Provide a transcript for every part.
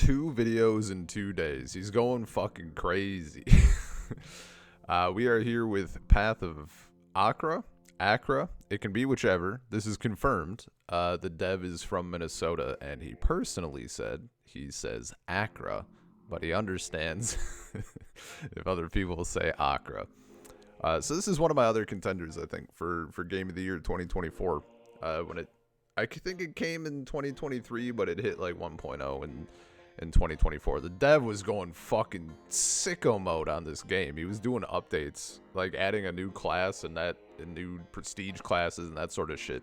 2 videos in 2 days. He's going fucking crazy. We are here with Path of Achra. Achra. It can be whichever. This is confirmed. The dev is from Minnesota, and he personally said, he says Achra, but he understands if other people say Achra. So this is one of my other contenders, I think, for Game of the Year 2024. I think it came in 2023, but it hit like 1.0 in 2024. The dev was going fucking sicko mode on this game. He was doing updates, like adding a new class and new prestige classes and that sort of shit,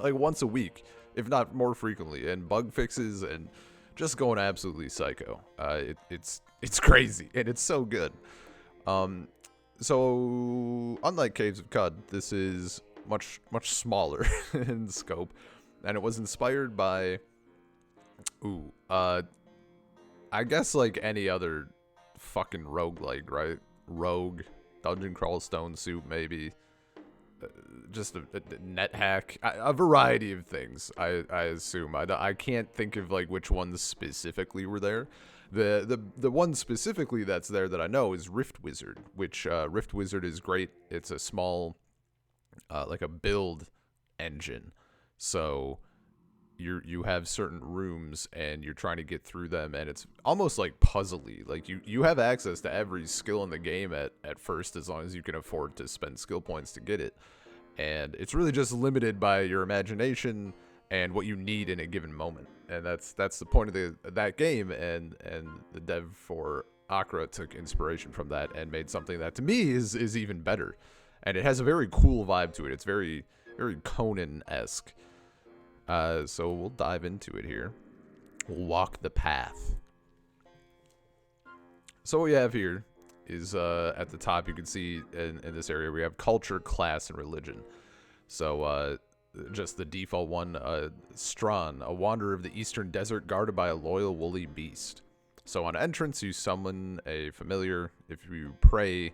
like once a week, if not more frequently, and bug fixes and just going absolutely psycho. It's crazy and it's so good. So unlike Caves of Cud, this is much smaller in scope, and it was inspired by I guess like any other fucking roguelike, right? Rogue, dungeon crawl, stone soup, maybe just a net hack, a variety of things. I assume. I can't think of like which ones specifically were there. The one specifically that's there that I know is Rift Wizard, which Rift Wizard is great. It's a small like a build engine, so you have certain rooms and you're trying to get through them, and it's almost like puzzly. Like you have access to every skill in the game at first, as long as you can afford to spend skill points to get it, and it's really just limited by your imagination and what you need in a given moment. And that's the point of that game, and the dev for Achra took inspiration from that and made something that to me is even better. And it has a very cool vibe to it. It's very Conan-esque. So we'll dive into it here. We'll walk the path. So what we have here is at the top, you can see in this area we have culture, class, and religion. So just the default one, Strawn, a wanderer of the eastern desert guarded by a loyal woolly beast. So on entrance, you summon a familiar. If you pray,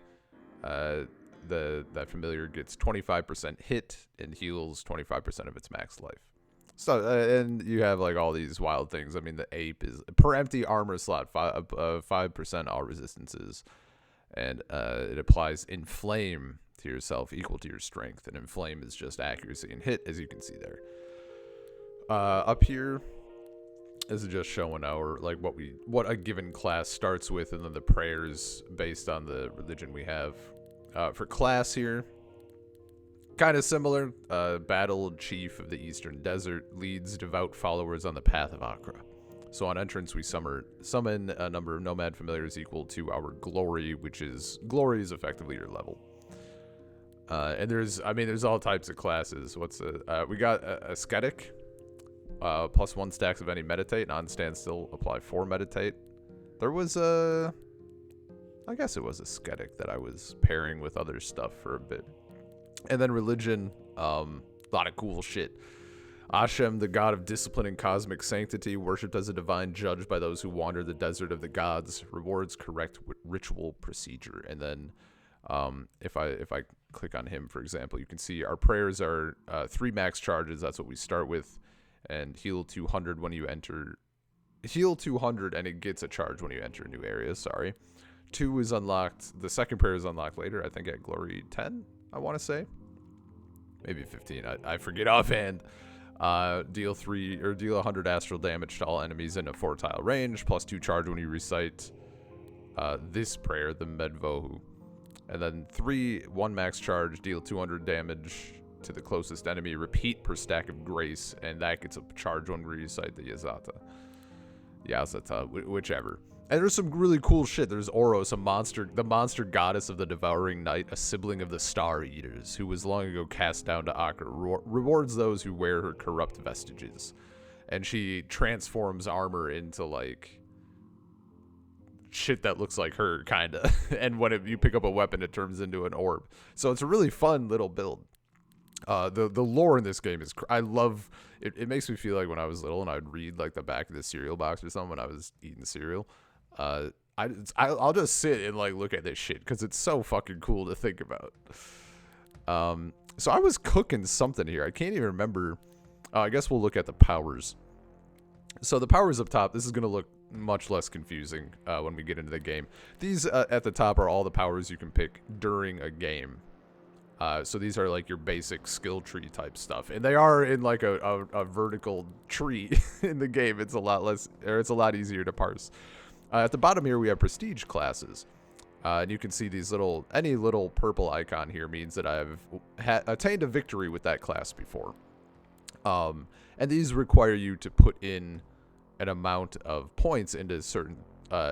that familiar gets 25% hit and heals 25% of its max life. So and you have like all these wild things. I mean, the ape is per empty armor slot, 5% all resistances, and it applies inflame to yourself equal to your strength, and inflame is just accuracy and hit, as you can see there. Up here, this is just showing our like what a given class starts with, and then the prayers based on the religion we have. For class here, kind of similar. Battle chief of the eastern desert leads devout followers on the Path of Achra. So on entrance, we summon a number of nomad familiars equal to our glory, which is effectively your level. And there's all types of classes. We got ascetic, +1 stacks of any meditate, non standstill, apply 4 meditate. There was I guess it was ascetic that I was pairing with other stuff for a bit. And then religion, a lot of cool shit. Hashem, the god of discipline and cosmic sanctity, worshipped as a divine judge by those who wander the desert of the gods, rewards correct ritual procedure. And then if I click on him, for example, you can see our prayers are 3 max charges. That's what we start with. And heal 200 when you enter. Heal 200 and it gets a charge when you enter a new area, sorry. 2 is unlocked. The second prayer is unlocked later, I think at glory 10, I want to say. Maybe 15, I forget offhand. Deal 100 astral damage to all enemies in a 4-tile range, +2 charge when you recite this prayer, the Medvohu. And then 3, 1 max charge, deal 200 damage to the closest enemy, repeat per stack of grace, and that gets a charge when we recite the Yazata, whichever. And there's some really cool shit. There's Oros, the monster goddess of the devouring night, a sibling of the Star Eaters, who was long ago cast down to Achra, rewards those who wear her corrupt vestiges. And she transforms armor into, like, shit that looks like her, kinda. And when you pick up a weapon, it turns into an orb. So it's a really fun little build. The lore in this game is, I love, it makes me feel like when I was little and I would read, like, the back of the cereal box or something when I was eating cereal. I'll just sit and like look at this shit because it's so fucking cool to think about. So I was cooking something here. I can't even remember. I guess we'll look at the powers. So the powers up top, this is going to look much less confusing when we get into the game. These at the top are all the powers you can pick during a game. So these are like your basic skill tree type stuff, and they are in like a vertical tree in the game. It's a lot easier to parse. At the bottom here we have prestige classes, and you can see these any little purple icon here means that I've attained a victory with that class before. And these require you to put in an amount of points into certain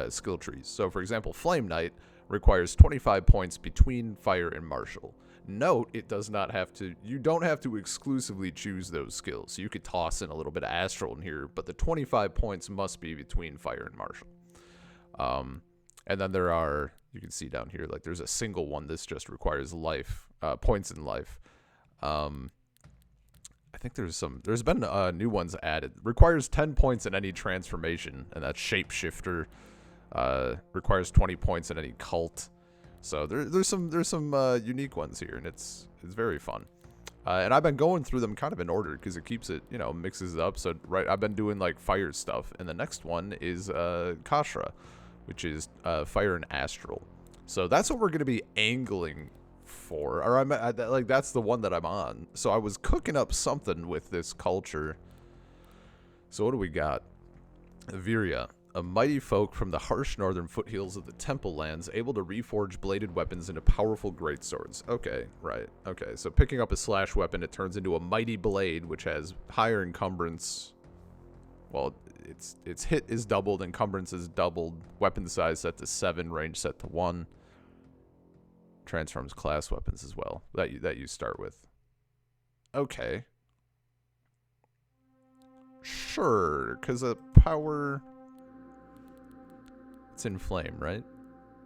skill trees. So for example, Flame Knight requires 25 points between Fire and Martial. Note, it does not have to, you don't have to exclusively choose those skills. So you could toss in a little bit of Astral in here, but the 25 points must be between Fire and Martial. And then there are, you can see down here, like there's a single one. This just requires life, points in life. I think there's been new ones added. Requires 10 points in any transformation, and that's Shapeshifter. Requires 20 points in any cult. So there's some unique ones here, and it's very fun. And I've been going through them kind of in order because it keeps it, mixes it up. So I've been doing like fire stuff, and the next one is Kashra, which is fire and astral. So that's what we're gonna be angling for, or like that's the one that I'm on. So I was cooking up something with this culture. So what do we got? Virya. A mighty folk from the harsh northern foothills of the Temple Lands, able to reforge bladed weapons into powerful greatswords. Okay, right. Okay, so picking up a slash weapon, it turns into a mighty blade, which has higher encumbrance. Well, its hit is doubled, encumbrance is doubled, weapon size set to 7, range set to 1. Transforms class weapons as well, that you start with. Okay. Sure, because a power... It's inflame, right?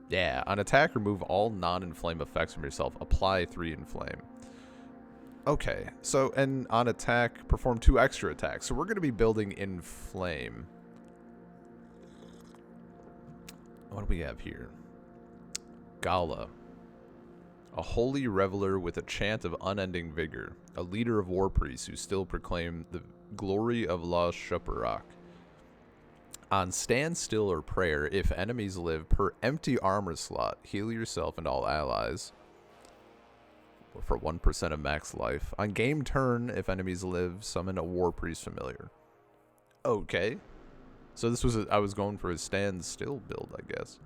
Yeah. On attack, remove all non-inflame effects from yourself. Apply 3 inflame. Okay. So, and on attack, perform 2 extra attacks. So we're going to be building inflame. What do we have here? Gala. A holy reveler with a chant of unending vigor. A leader of war priests who still proclaim the glory of La Shaparak. On standstill or prayer, if enemies live per empty armor slot, heal yourself and all allies for 1% of max life. On game turn, if enemies live, summon a war priest familiar. Okay. So this was, I was going for a standstill build, I guess.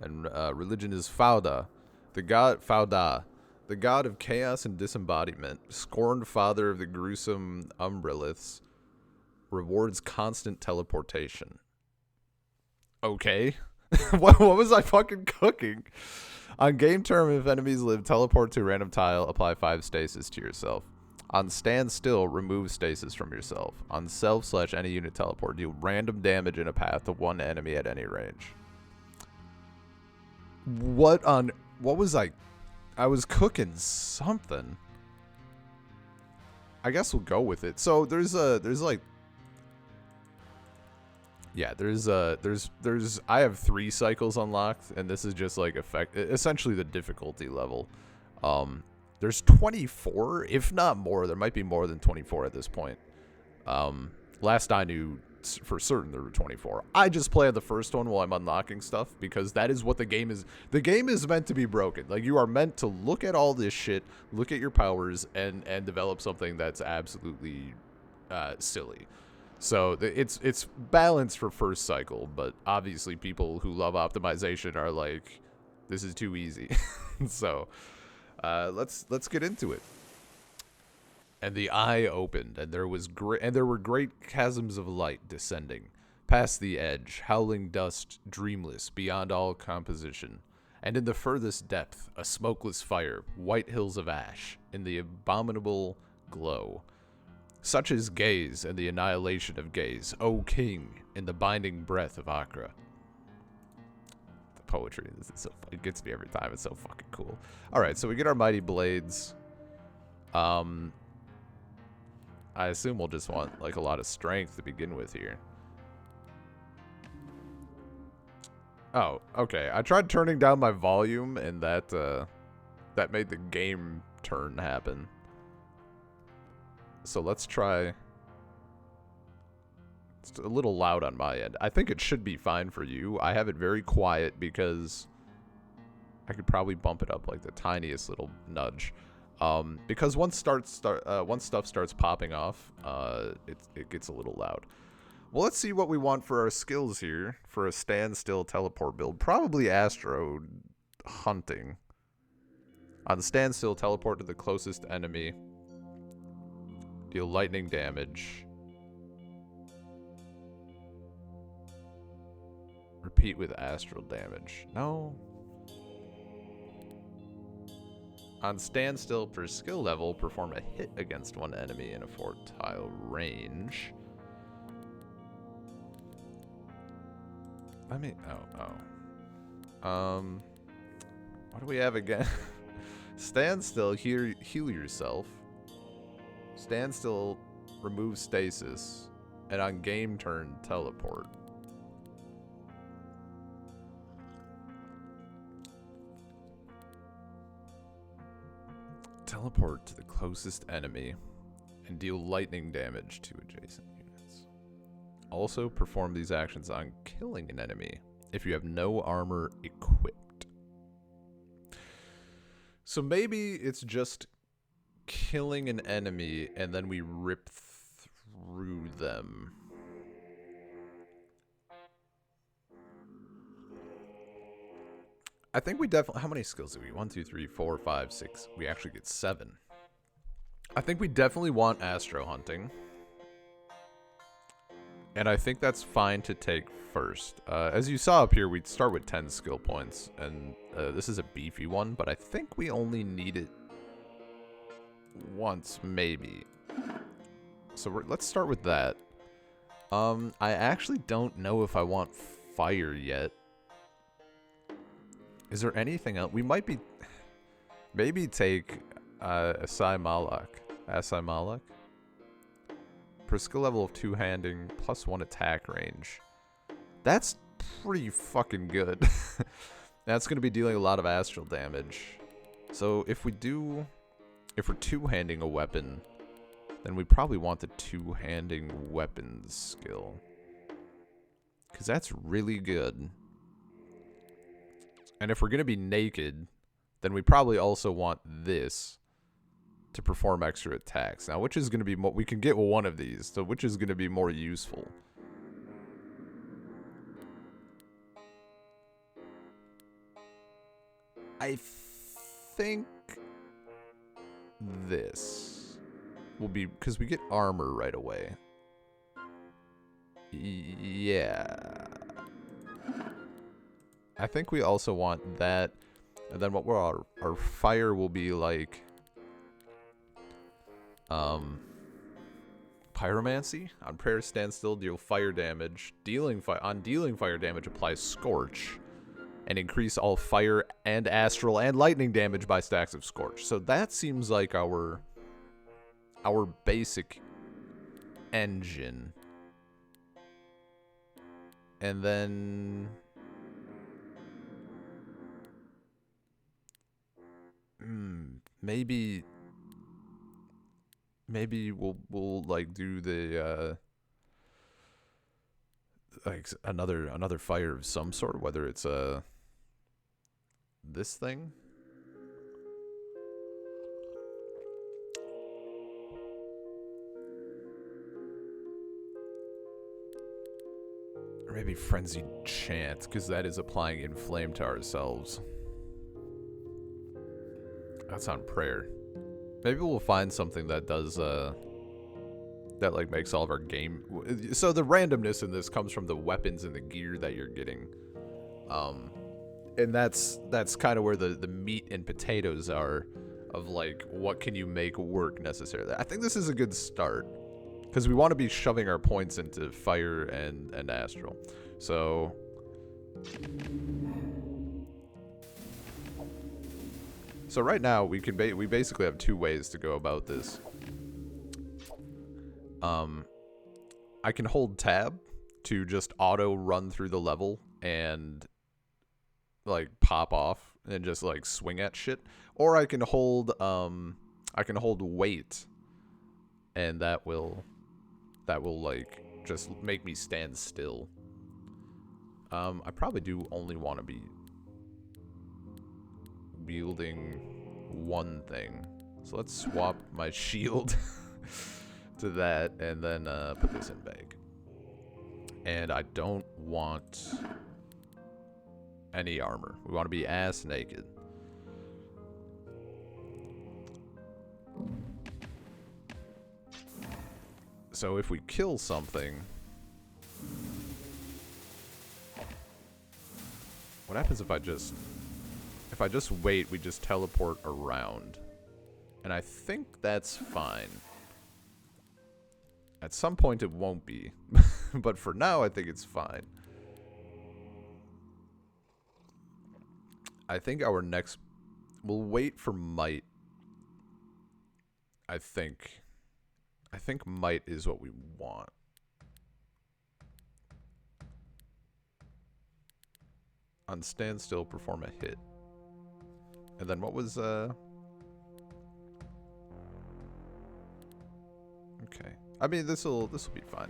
And religion is Fauda, the god of chaos and disembodiment, scorned father of the gruesome Umbreliths. Rewards constant teleportation. Okay. what was I fucking cooking? On game term, if enemies live, teleport to a random tile, apply 5 stasis to yourself. On standstill, remove stasis from yourself. On self/any unit teleport, deal random damage in a path to one enemy at any range. What was I was cooking something. I guess we'll go with it. So there's I have 3 cycles unlocked, and this is just like essentially the difficulty level. There's 24, if not more. There might be more than 24 at this point. Last I knew for certain there were 24. I just play on the first one while I'm unlocking stuff because that is what the game is. The game is meant to be broken. Like, you are meant to look at all this shit, look at your powers, and develop something that's absolutely silly. So it's balanced for first cycle, but obviously people who love optimization are like, this is too easy. So let's get into it. And the eye opened, and there were great chasms of light descending past the edge, howling dust, dreamless beyond all composition. And in the furthest depth, a smokeless fire, white hills of ash, in the abominable glow. Such is gaze and the annihilation of gaze, O king, in the binding breath of Achra. The poetry, it gets me every time. It's so fucking cool. All right, so we get our mighty blades. I assume we'll just want like a lot of strength to begin with here. Oh, okay. I tried turning down my volume, and that made the game turn happen. So let's try It's a little loud on my end. I think it should be fine for you. I have it very quiet because I could probably bump it up like the tiniest little nudge. Because once stuff starts popping off, it gets a little loud. Well, let's see what we want for our skills here for a standstill teleport build. Probably Astro hunting. On standstill, teleport to the closest enemy. Deal lightning damage. Repeat with astral damage. No. On standstill per skill level, perform a hit against one enemy in a 4-tile range. Let me... what do we have again? Standstill, heal yourself. Standstill, remove stasis. And on game turn, teleport. Teleport to the closest enemy and deal lightning damage to adjacent units. Also perform these actions on killing an enemy if you have no armor equipped. So maybe it's just killing an enemy and then we rip through them. I think we definitely... How many skills do we? 1, 2, 3, 4, 5, 6. We actually get 7. I think we definitely want Astro Hunting. And I think that's fine to take first. As you saw up here, we'd start with 10 skill points. And this is a beefy one, but I think we only need it once, maybe. So let's start with that. I actually don't know if I want fire yet. Is there anything else? We might be... Maybe take Asai Malak. Per skill level of 2-handing, plus 1 attack range. That's pretty fucking good. That's going to be dealing a lot of astral damage. So if we're 2-handing a weapon, then we probably want the 2-handing weapons skill. Because that's really good. And if we're going to be naked, then we probably also want this to perform extra attacks. Now, which is going to be more... We can get one of these, so which is going to be more useful? I think this will be... Because we get armor right away. Yeah... I think we also want that, and then what our fire will be like, pyromancy. On prayer standstill, deal fire damage. Dealing fire damage, apply scorch, and increase all fire and astral and lightning damage by stacks of scorch. So that seems like our basic engine, and then. Maybe we'll like do the like another fire of some sort, whether it's this thing. Or maybe frenzied chant, because that is applying inflame to ourselves. That's on prayer. Maybe we'll find something that does, that, like, makes all of our game... So the randomness in this comes from the weapons and the gear that you're getting. And that's kind of where the meat and potatoes are of, like, what can you make work necessarily. I think this is a good start. Because we want to be shoving our points into fire and astral. So... So right now, we basically have 2 ways to go about this. I can hold tab to just auto run through the level and like pop off and just like swing at shit, or I can hold wait, and that will like just make me stand still. I probably do only want to be wielding one thing. So let's swap my shield to that and then put this in bag. And I don't want any armor. We want to be ass naked. So if we kill something, what happens if I just wait, we just teleport around? And I think that's fine. At some point it won't be. But for now I think it's fine. I think our next, we'll wait for might. I think might is what we want. On standstill, perform a hit. And then what was okay. I mean, this'll be fine.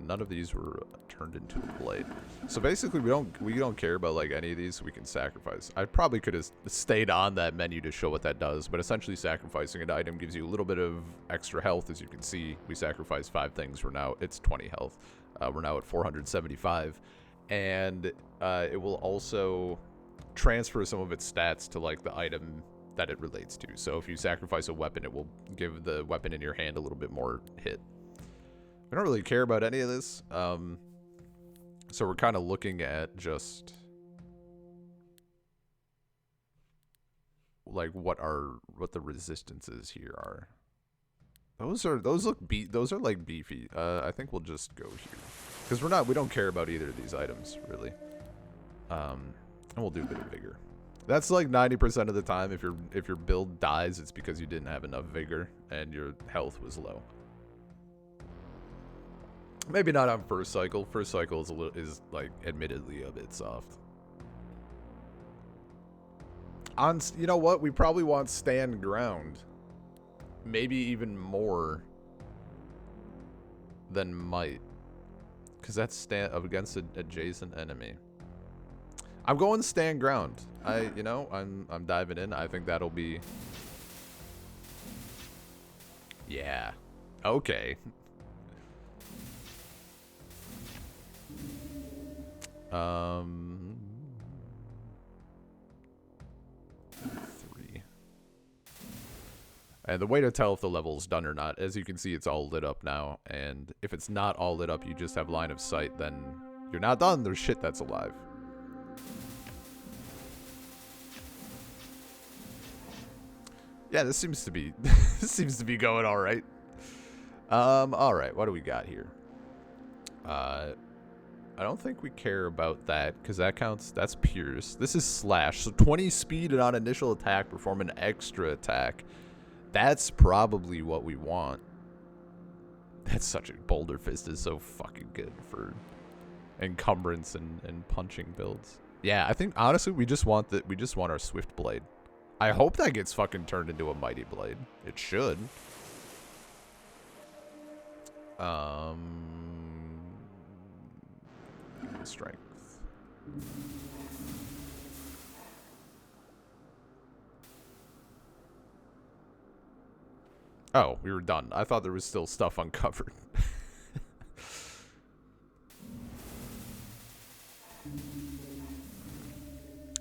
None of these were turned into a blade. So basically we don't care about like any of these, so we can sacrifice. I probably could have stayed on that menu to show what that does, but essentially sacrificing an item gives you a little bit of extra health. As you can see, we sacrificed 5 things. It's 20 health. We're now at 475, and it will also transfer some of its stats to like the item that it relates to. So if you sacrifice a weapon, it will give the weapon in your hand a little bit more hit. I don't really care about any of this, so we're kind of looking at just like what the resistances here are. Those are like beefy. I think we'll just go here because we don't care about either of these items really. And we'll do a bit of vigor. That's like 90% of the time. If your build dies, it's because you didn't have enough vigor and your health was low. Maybe not on first cycle. First cycle is like admittedly a bit soft. You know what? We probably want stand ground. Maybe even more than might, because that's stand up against an adjacent enemy. I'm going stand ground. I'm diving in. I think that'll be. Yeah. Okay. 3. And the way to tell if the level's done or not, as you can see, it's all lit up now. And if it's not all lit up, you just have line of sight, then you're not done. There's shit that's alive. Yeah, this seems to be going all right. All right, what do we got here? I don't think we care about that because that counts. That's pierce. This is slash. So 20 speed and on initial attack, perform an extra attack. That's probably what we want. That's such a boulder fist is so fucking good for encumbrance and punching builds. Yeah, I think honestly we just want our swift blade. I hope that gets fucking turned into a mighty blade. It should. Strength. Oh, we were done. I thought there was still stuff uncovered.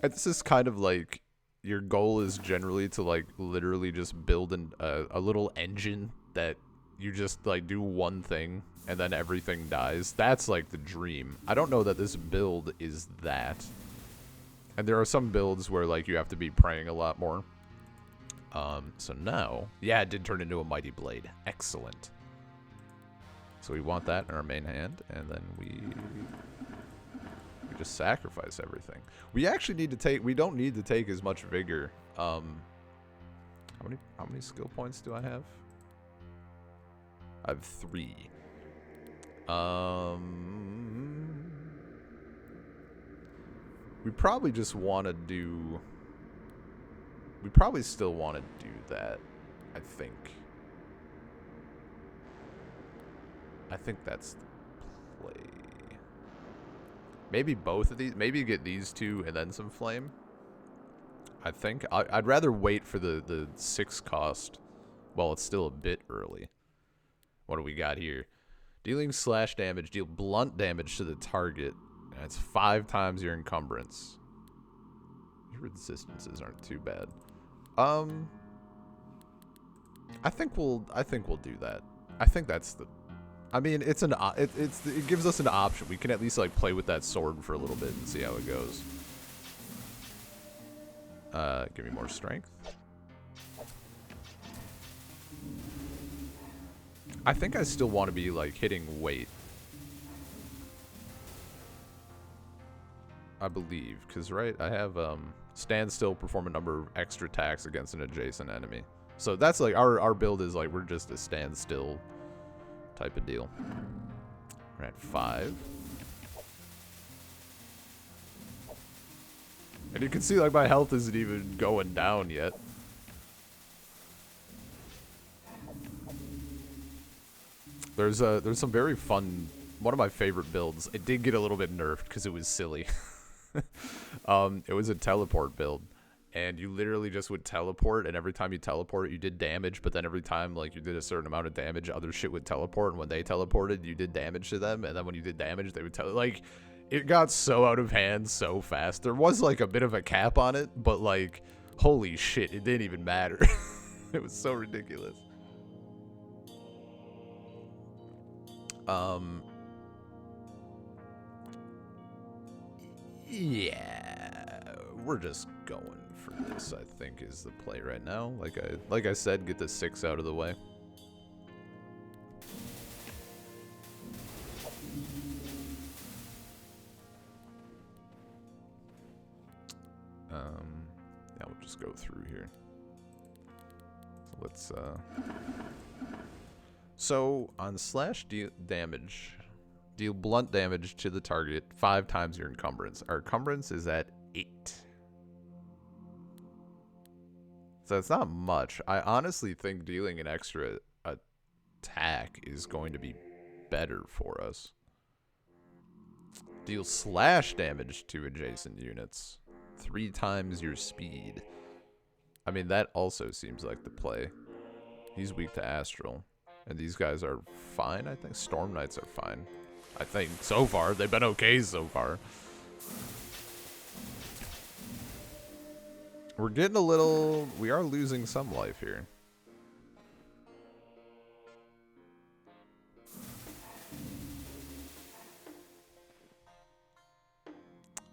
This is kind of like your goal is generally to like literally just build a little engine that you just like do one thing and then everything dies. That's like the dream. I don't know that this build is that. And there are some builds where like you have to be praying a lot more. So now, yeah, it did turn into a mighty blade. Excellent. So we want that in our main hand, and then we just sacrifice everything. We actually need to take. We don't need to take as much vigor. How many skill points do I have? I have 3. We probably just want to do... We probably still want to do that, I think. I think that's the play. Maybe both of these. Maybe get these two and then some flame. I think. I'd rather wait for the 6 cost while it's still a bit early. What do we got here? Dealing slash damage. Deal blunt damage to the target. That's 5 times your encumbrance. Your resistances aren't too bad. I think we'll do that. I think that's the... I mean, it gives us an option. We can at least like play with that sword for a little bit and see how it goes. Give me more strength. I think I still want to be like hitting weight. I believe, because right, I have stand still, perform a number of extra attacks against an adjacent enemy. So that's like our build is like we're just a stand still type of deal. We're at 5. And you can see like my health isn't even going down yet. There's some very fun, one of my favorite builds. It did get a little bit nerfed because it was silly. It was a teleport build. And you literally just would teleport, and every time you teleport, you did damage, but then every time, like, you did a certain amount of damage, other shit would teleport, and when they teleported, you did damage to them, and then when you did damage, they would like, it got so out of hand so fast. There was, like, a bit of a cap on it, but, like, holy shit, it didn't even matter. It was so ridiculous. Yeah, we're just going for this, I think, is the play right now. Like I said, get the 6 out of the way. Yeah, we'll just go through here. So let's so on slash damage, deal blunt damage to the target 5 times your encumbrance. Our encumbrance is at 8. So it's not much. I honestly think dealing an extra attack is going to be better for us. Deal slash damage to adjacent units. 3 times your speed. I mean, that also seems like the play. He's weak to astral. And these guys are fine, I think. Storm Knights are fine. I think so far. They've been okay so far. We're getting a little... We are losing some life here.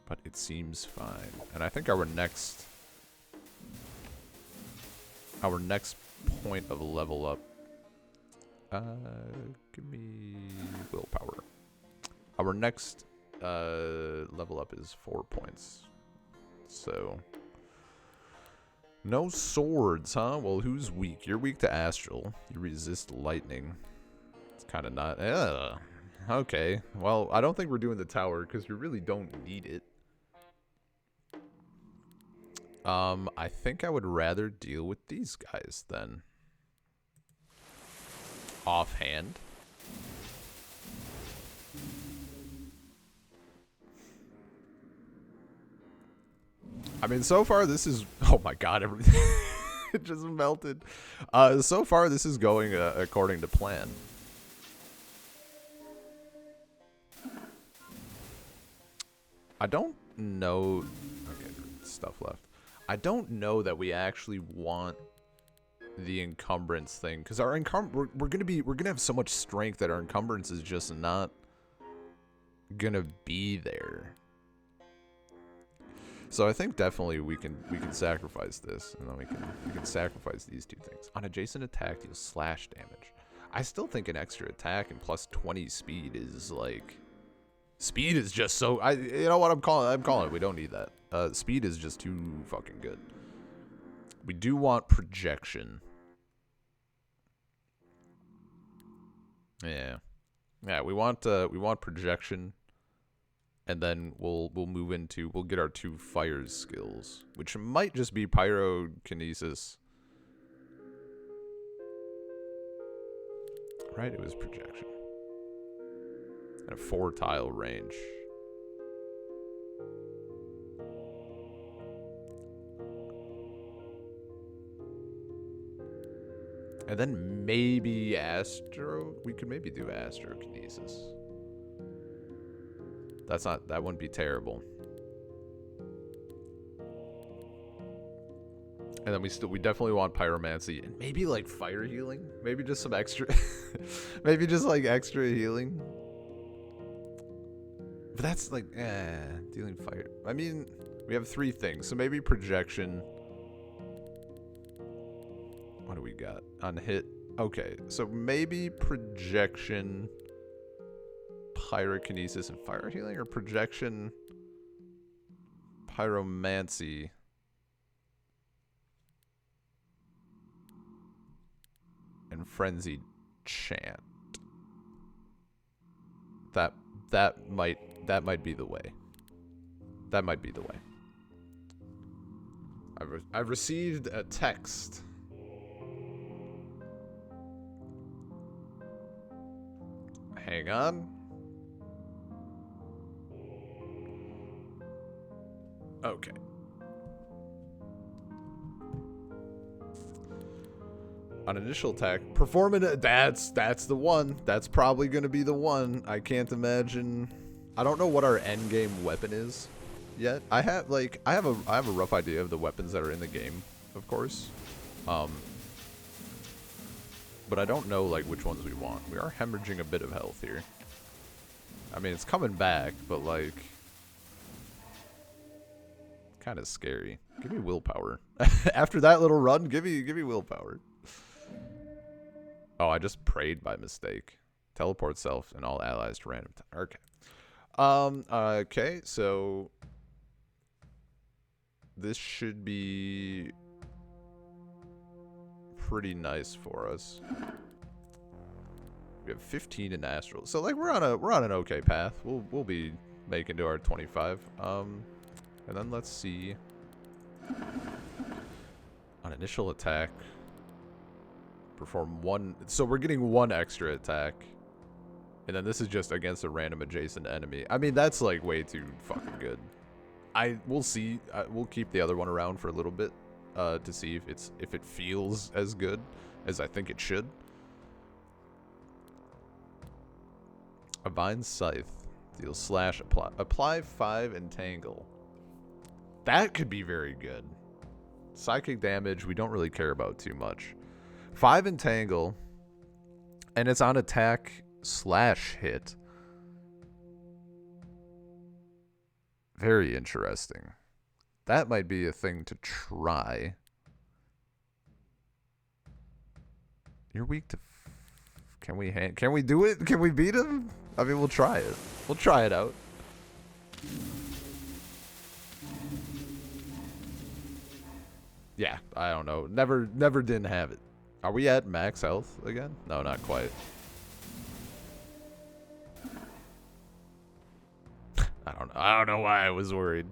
But it seems fine. And I think our next point of level up... give me willpower. Our next level up is 4 points. So... No swords, huh? Well, who's weak? You're weak to astral. You resist lightning. It's kind of not... Okay. Well, I don't think we're doing the tower because we really don't need it. I think I would rather deal with these guys then. Offhand. I mean, so far this is... Oh my god, everything... It just melted. So far this is going according to plan. I don't know... Okay, stuff left. I don't know that we actually want the encumbrance thing, because our we're gonna have so much strength that our encumbrance is just not gonna be there. So I think definitely we can sacrifice this, and then we can sacrifice these 2 things. On adjacent attack, deal slash damage. I still think an extra attack and plus 20 speed is like... Speed is just so... you know what I'm calling it. We don't need that. Speed is just too fucking good. We do want projection. Yeah. Yeah, we want projection. And then we'll get our 2 fire skills, which might just be pyrokinesis. Right, it was projection. And a 4 tile range. And then maybe astro. We could maybe do astrokinesis. That wouldn't be terrible. And then we definitely want pyromancy and maybe like fire healing. Maybe just some extra maybe just like extra healing. But that's like dealing fire. I mean, we have 3 things. So maybe projection. What do we got on hit? Okay, so maybe projection, pyrokinesis, and fire healing, or projection, pyromancy, and frenzied chant. That might be the way. That might be the way. I've received a text. Hang on. Okay. On initial attack, that's the one. That's probably gonna be the one. I can't imagine. I don't know what our end game weapon is yet. I have a rough idea of the weapons that are in the game, of course. But I don't know like which ones we want. We are hemorrhaging a bit of health here. I mean, it's coming back, but like kind of scary. Give me willpower. After that little run, give me willpower. Oh, I just prayed by mistake. Teleport self and all allies to random time. Okay. Okay, so this should be pretty nice for us. We have 15 in astral, so like we're on an okay path. We'll be making to our 25. And then let's see. On initial attack, perform 1. So we're getting 1 extra attack, and then this is just against a random adjacent enemy. I mean, that's like way too fucking good. We'll see. We'll keep the other one around for a little bit. To see if it feels as good as I think it should. A vine scythe deals slash apply 5 entangle. That could be very good. Psychic damage we don't really care about too much. 5 entangle, and it's on attack slash hit. Very interesting. That might be a thing to try. You're weak to. Can we do it? Can we beat him? I mean, we'll try it. We'll try it out. Yeah, I don't know. Never didn't have it. Are we at max health again? No, not quite. I don't know why I was worried.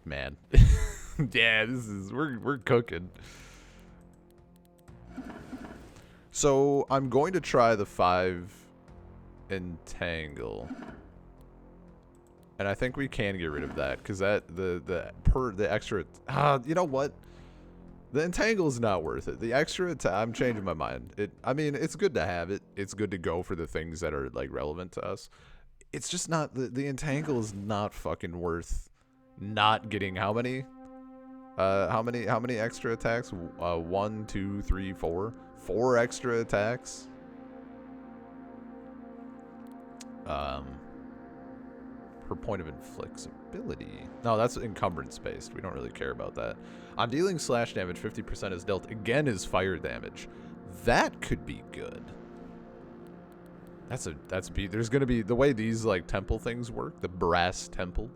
Man. Yeah, we're cooking. So I'm going to try the 5 entangle. And I think we can get rid of that because that the extra you know what? The entangle is not worth it. The extra I'm changing my mind. I mean, it's good to have it. It's good to go for the things that are like relevant to us. It's just not the entangle is not fucking worth not getting how many extra attacks? 1, 2, 3, 4. 4 extra attacks. Per point of inflexibility. No, that's encumbrance based. We don't really care about that. On dealing slash damage, 50% is dealt again is fire damage. That could be good. There's gonna be the way these like temple things work, the brass temple.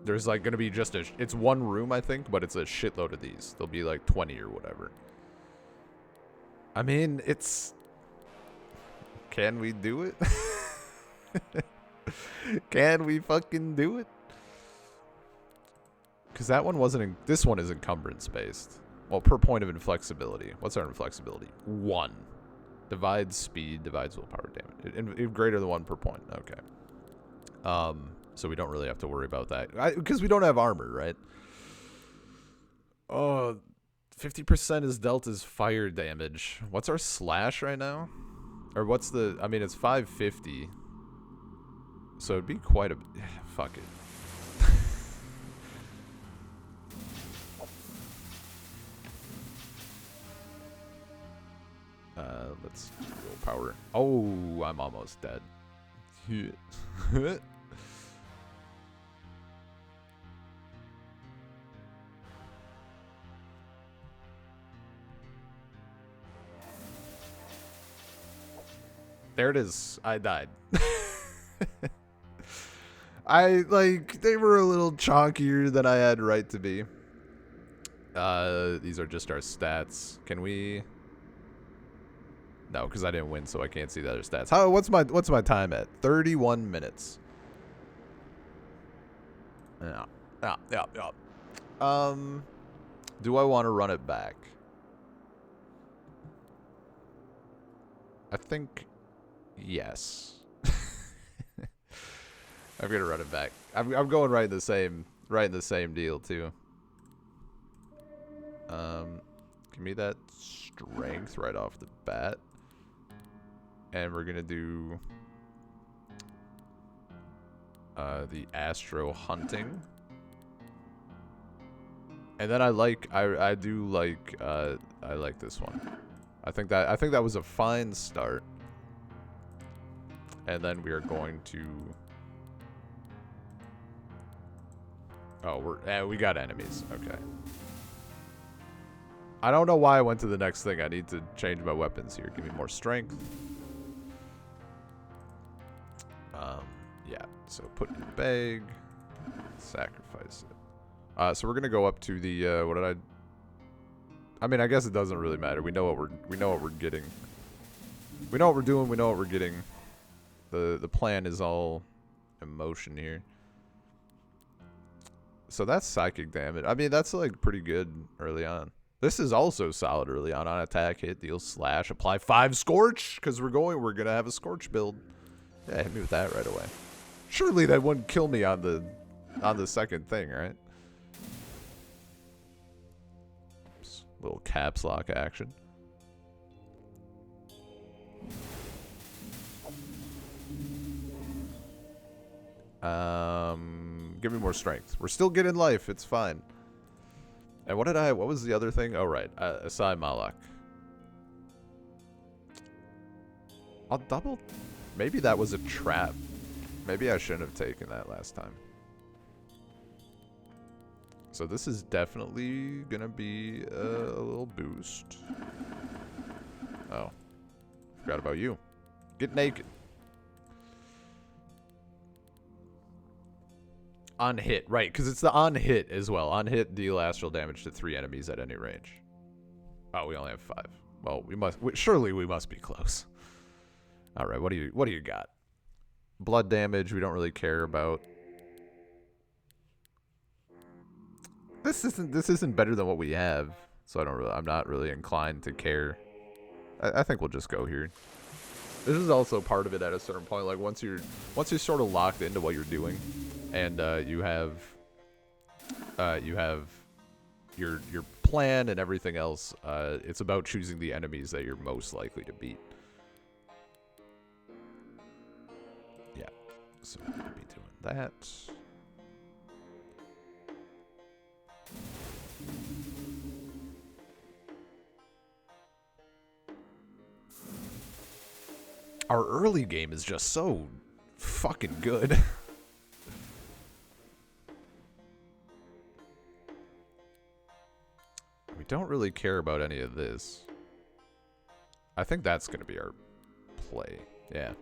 There's like gonna be just it's one room, I think, but it's a shitload of these. There'll be like 20 or whatever. I mean, it's... Can we do it? Can we fucking do it? Because that one wasn't... This one is encumbrance based. Well, per point of inflexibility. What's our inflexibility? 1. Divides speed, divides willpower damage. Greater than 1 per point. Okay. So we don't really have to worry about that. Because we don't have armor, right? Oh, 50% is dealt as fire damage. What's our slash right now? Or what's the... I mean, it's 550. So it'd be quite a... Fuck it. Let's willpower. Oh, I'm almost dead. There it is. I died. They were a little chonkier than I had right to be. These are just our stats. Can we... No, because I didn't win, so I can't see the other stats. What's my time at? 31 minutes. Yeah. Do I want to run it back? I think yes. I'm gonna run it back. I'm going right in the same deal too. Give me that strength right off the bat. And we're gonna do the Astro Hunting. And then I like this one. I think that was a fine start. And then we are going to... Oh, we got enemies. Okay. I don't know why I went to the next thing. I need to change my weapons here. Give me more strength. Yeah. So put it in the bag. Sacrifice it. So we're gonna go up to the what did I mean, I guess it doesn't really matter. We know what we're getting. We know what we're doing. We know what we're getting. The plan is all in motion here. So that's psychic damage. I mean, that's like pretty good early on. This is also solid early on attack, hit, deal, slash, apply 5 scorch because we're gonna have a scorch build. Yeah, hit me with that right away. Surely that wouldn't kill me on the second thing, right? Oops, little caps lock action. Give me more strength. We're still getting life. It's fine. And what was the other thing? Oh, right. Asai Malak. I'll double... Maybe that was a trap. Maybe I shouldn't have taken that last time. So this is definitely gonna be a little boost. Oh. Forgot about you. Get naked. On hit, right, because it's the on hit as well. On hit, deal astral damage to 3 enemies at any range. Oh, we only have 5. Well, surely we must be close. All right, what do you got? Blood damage, we don't really care about. This isn't better than what we have, so I'm not really inclined to care. I think we'll just go here. This is also part of it at a certain point. Like once you're sort of locked into what you're doing, and you have your plan and everything else. It's about choosing the enemies that you're most likely to beat. Yeah, so we're gonna be doing that. Our early game is just so fucking good. We don't really care about any of this. I think that's going to be our play. Yeah.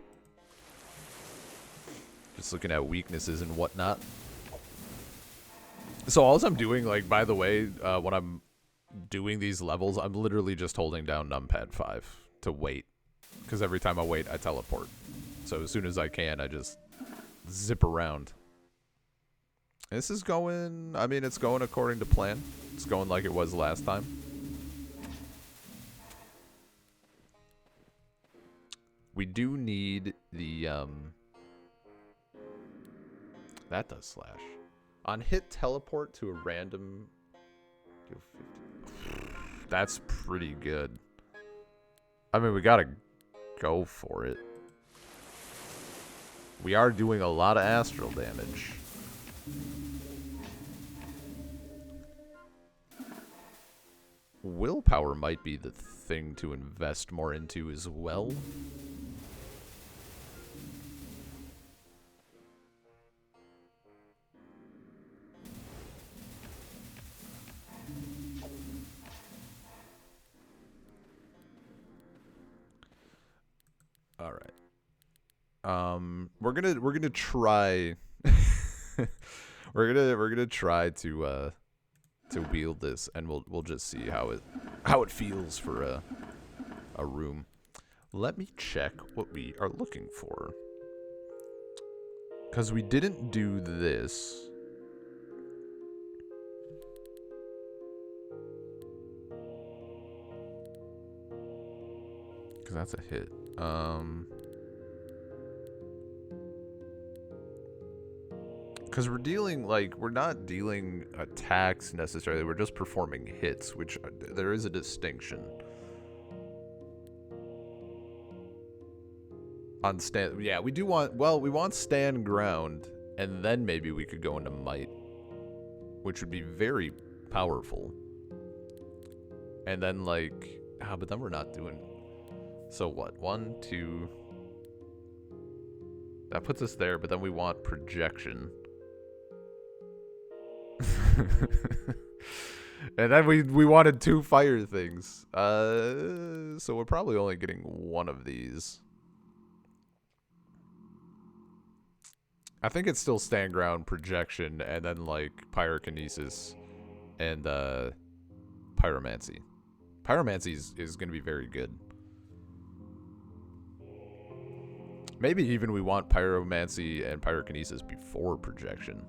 Just looking at weaknesses and whatnot. So all I'm doing, like, by the way, when I'm doing these levels, I'm literally just holding down numpad 5 to wait. Because every time I wait, I teleport. So as soon as I can, I just zip around. This is going, I mean, it's going according to plan. It's going like it was last time. We do need the, that does slash. On hit, teleport to a random, that's pretty good. I mean, we gotta go for it. We are doing a lot of astral damage. Willpower might be the thing to invest more into as well. All right. We're gonna try. we're gonna try to wield this, and we'll just see how it feels for a room. Let me check what we are looking for, because we didn't do this. Because that's a hit. Because we're dealing, like, we're not dealing attacks necessarily, we're just performing hits, which there is a distinction. On stand, yeah, we do want, well, we want stand ground, and then maybe we could go into might, which would be very powerful. And then, like, but then we're not doing, so what, 1, 2, that puts us there, but then we want projection. And then we wanted 2 fire things. So we're probably only getting 1 of these. I think it's still stand ground, projection, and then like pyrokinesis and pyromancy. Pyromancy is going to be very good. Maybe even we want pyromancy and pyrokinesis before projection.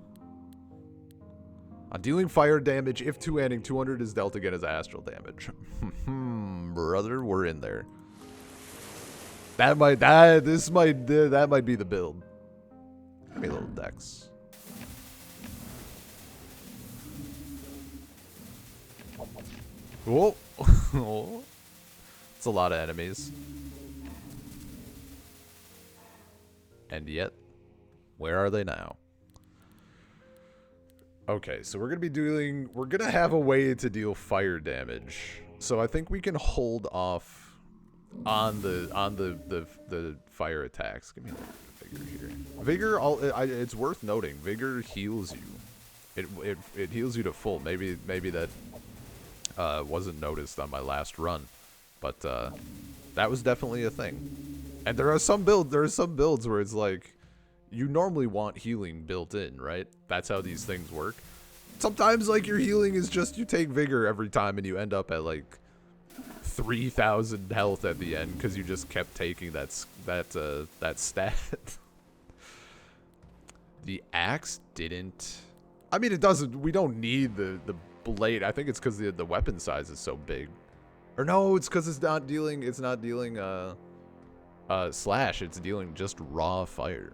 On dealing fire damage, if two-handing, 200 is dealt again as astral damage. Brother, we're in there. That might be the build. Give me a little dex. Whoa. It's a lot of enemies. And yet, where are they now? Okay, so we're gonna have a way to deal fire damage. So I think we can hold off on the fire attacks. Give me a vigor here. Vigor, it's worth noting, vigor heals you. It heals you to full. Maybe that wasn't noticed on my last run, but that was definitely a thing. And there are some builds where it's like, you normally want healing built in, right? That's how these things work. Sometimes, like, your healing is just you take vigor every time and you end up at, like, 3,000 health at the end because you just kept taking that stat. The axe didn't... I mean, it doesn't... We don't need the blade. I think it's because the weapon size is so big. Or no, it's because it's not dealing slash. It's dealing just raw fire.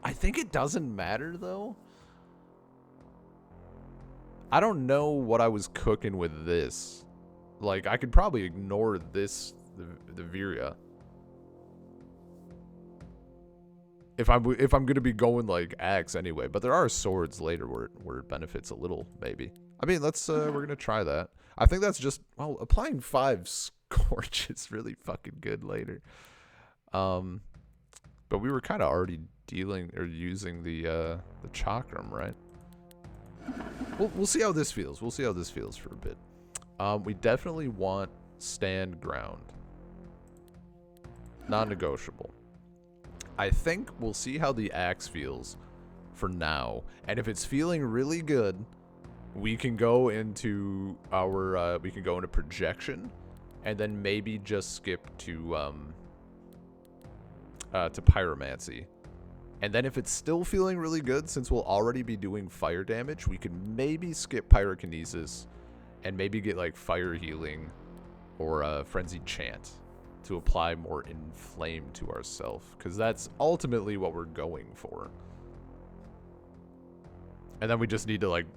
I think it doesn't matter, though. I don't know what I was cooking with this. Like, I could probably ignore this, the Viria. If I'm gonna be going like axe anyway, but there are swords later where it benefits a little, maybe. I mean, we're gonna try that. I think that's just, well, applying 5 scorch is really fucking good later. But we were kind of already dealing or using the chakram, right? We'll see how this feels. We'll see how this feels for a bit. We definitely want stand ground. Non-negotiable. I think we'll see how the axe feels for now. And if it's feeling really good, we can go into our projection, and then maybe just skip to pyromancy. And then if it's still feeling really good, since we'll already be doing fire damage, we can maybe skip pyrokinesis and maybe get like fire healing or frenzied chant to apply more inflame to ourselves, because that's ultimately what we're going for. And then we just need to like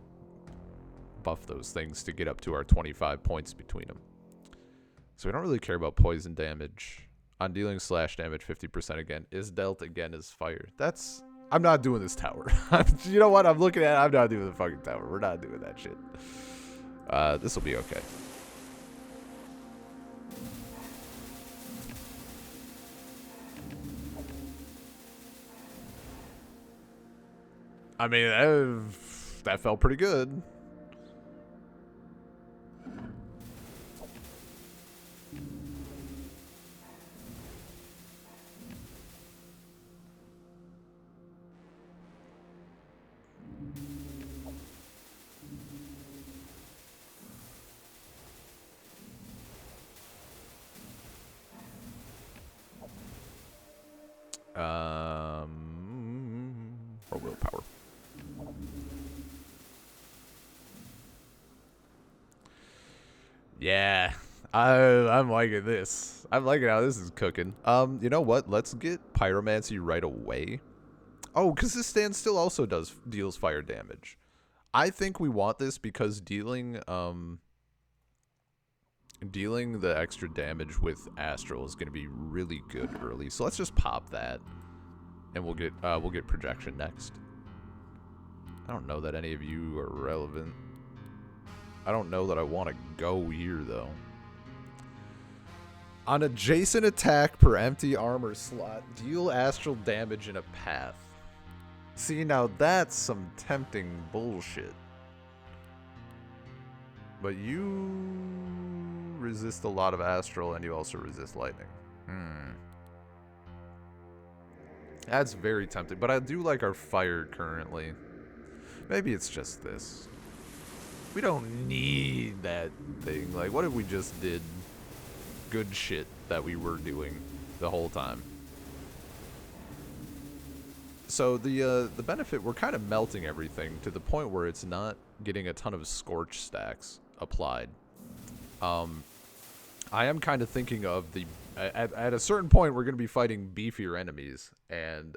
buff those things to get up to our 25 points between them. So we don't really care about poison damage. On dealing slash damage, 50% again is dealt again as fire. I'm not doing this tower. You know what? I'm looking at it. I'm not doing the fucking tower. We're not doing that shit. This will be okay. I mean, that felt pretty good. Or willpower. Yeah, I'm liking this. I'm liking how this is cooking. You know what? Let's get pyromancy right away. Oh, because this standstill also deals fire damage. I think we want this because dealing the extra damage with astral is going to be really good early. So let's just pop that, and we'll get projection next. I don't know that any of you are relevant. I don't know that I want to go here though. On adjacent attack per empty armor slot, deal astral damage in a path. See, now that's some tempting bullshit. But you resist a lot of astral, and you also resist lightning. That's very tempting, but I do like our fire currently. Maybe it's just this. We don't need that thing. Like, what if we just did good shit that we were doing the whole time? So the benefit, we're kind of melting everything to the point where it's not getting a ton of scorch stacks applied. I am kind of thinking of at a certain point we're going to be fighting beefier enemies, and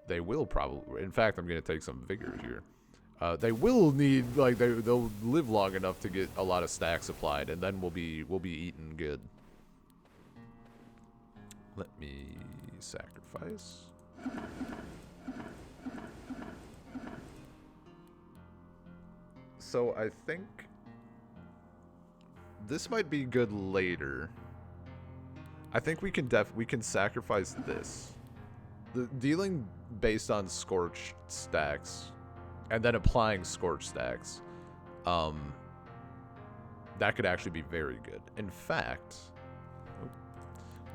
they will probably, in fact, I'm going to take some vigor here. They will need, like, they'll live long enough to get a lot of stacks applied, and then we'll be eating good. Let me sacrifice. So I think this might be good later. I think we can sacrifice this. The dealing based on scorch stacks and then applying scorch stacks, that could actually be very good. In fact,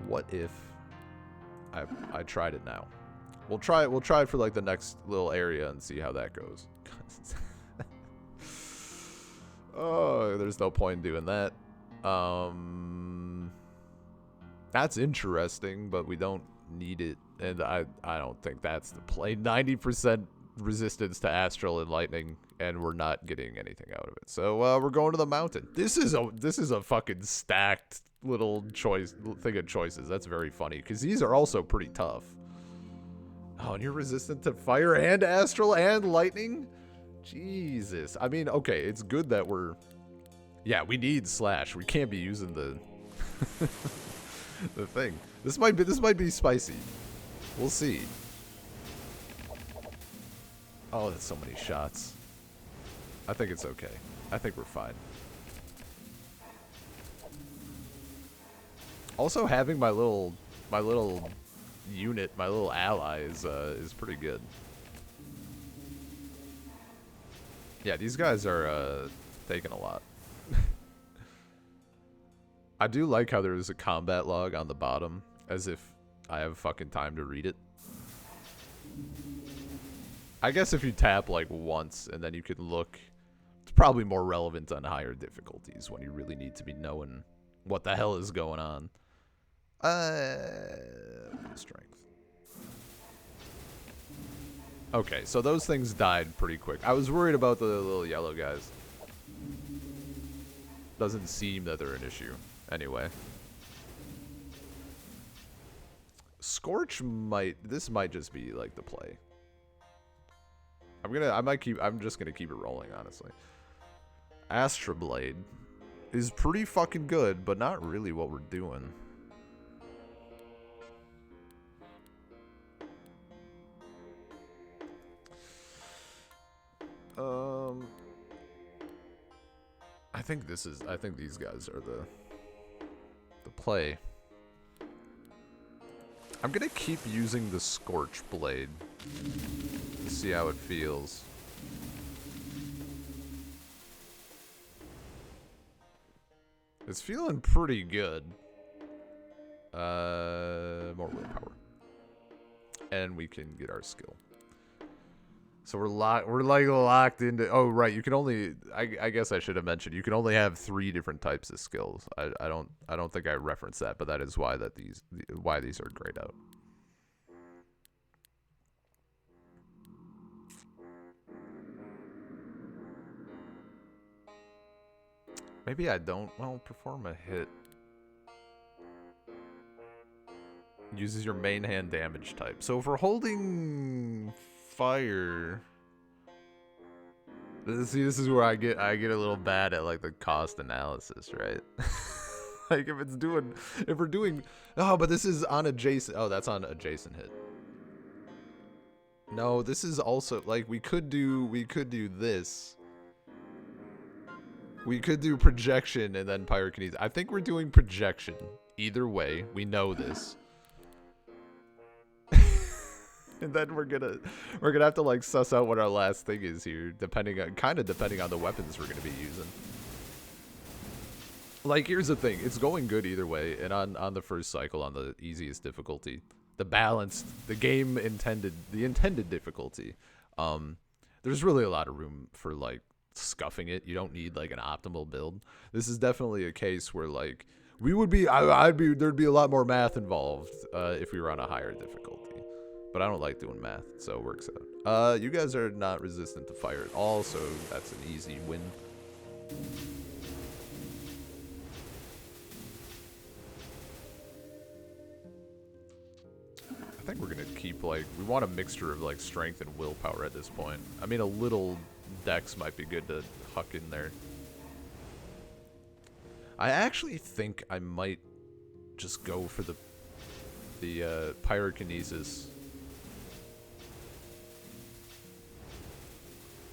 what if I tried it now? We'll try it for like the next little area and see how that goes. Oh, there's no point in doing that. That's interesting, but we don't need it, and I don't think that's the play. 90% resistance to astral and lightning, and we're not getting anything out of it. So we're going to the mountain. This is a fucking stacked little thing of choices. That's very funny because these are also pretty tough. Oh, and you're resistant to fire and astral and lightning? Jesus. I mean, okay, it's good that yeah, we need slash. We can't be using the the thing. This might be spicy. We'll see. Oh, that's so many shots. I think it's okay. I think we're fine. Also, having my little unit, my little ally is pretty good. Yeah, these guys are taking a lot. I do like how there is a combat log on the bottom, as if I have fucking time to read it. I guess if you tap like once and then you can look, it's probably more relevant on higher difficulties when you really need to be knowing what the hell is going on. Strength. Okay, so those things died pretty quick. I was worried about the little yellow guys. Doesn't seem that they're an issue. Anyway. Scorch might, this might just be like the play. I'm just gonna keep it rolling, honestly. Astra Blade is pretty fucking good, but not really what we're doing. I think these guys are the play. I'm gonna keep using the Scorch Blade to see how it feels. It's feeling pretty good. More willpower. And we can get our skill. So we're like locked into. Oh right, you can only. I guess I should have mentioned you can only have 3 different types of skills. I don't think I referenced that, but that is why these are grayed out. Maybe I don't. Well, perform a hit. Uses your main hand damage type. So if we're holding fire. See, this is where I get a little bad at like the cost analysis, right? Like if we're doing, oh, but this is on adjacent. Oh, that's on adjacent hit. No, this is also like we could do this. We could do projection and then pyrokinesis. I think we're doing projection. Either way, we know this. And then we're gonna have to like suss out what our last thing is here, depending on the weapons we're gonna be using. Like, here's the thing, it's going good either way, and on the first cycle on the easiest difficulty, the intended difficulty, there's really a lot of room for like scuffing it. You don't need like an optimal build. This is definitely a case where like there'd be a lot more math involved if we were on a higher difficulty. But I don't like doing math, so it works out. You guys are not resistant to fire at all, so that's an easy win. I think we're gonna keep like, we want a mixture of like strength and willpower at this point. I mean, a little dex might be good to huck in there. I actually think I might just go for the pyrokinesis.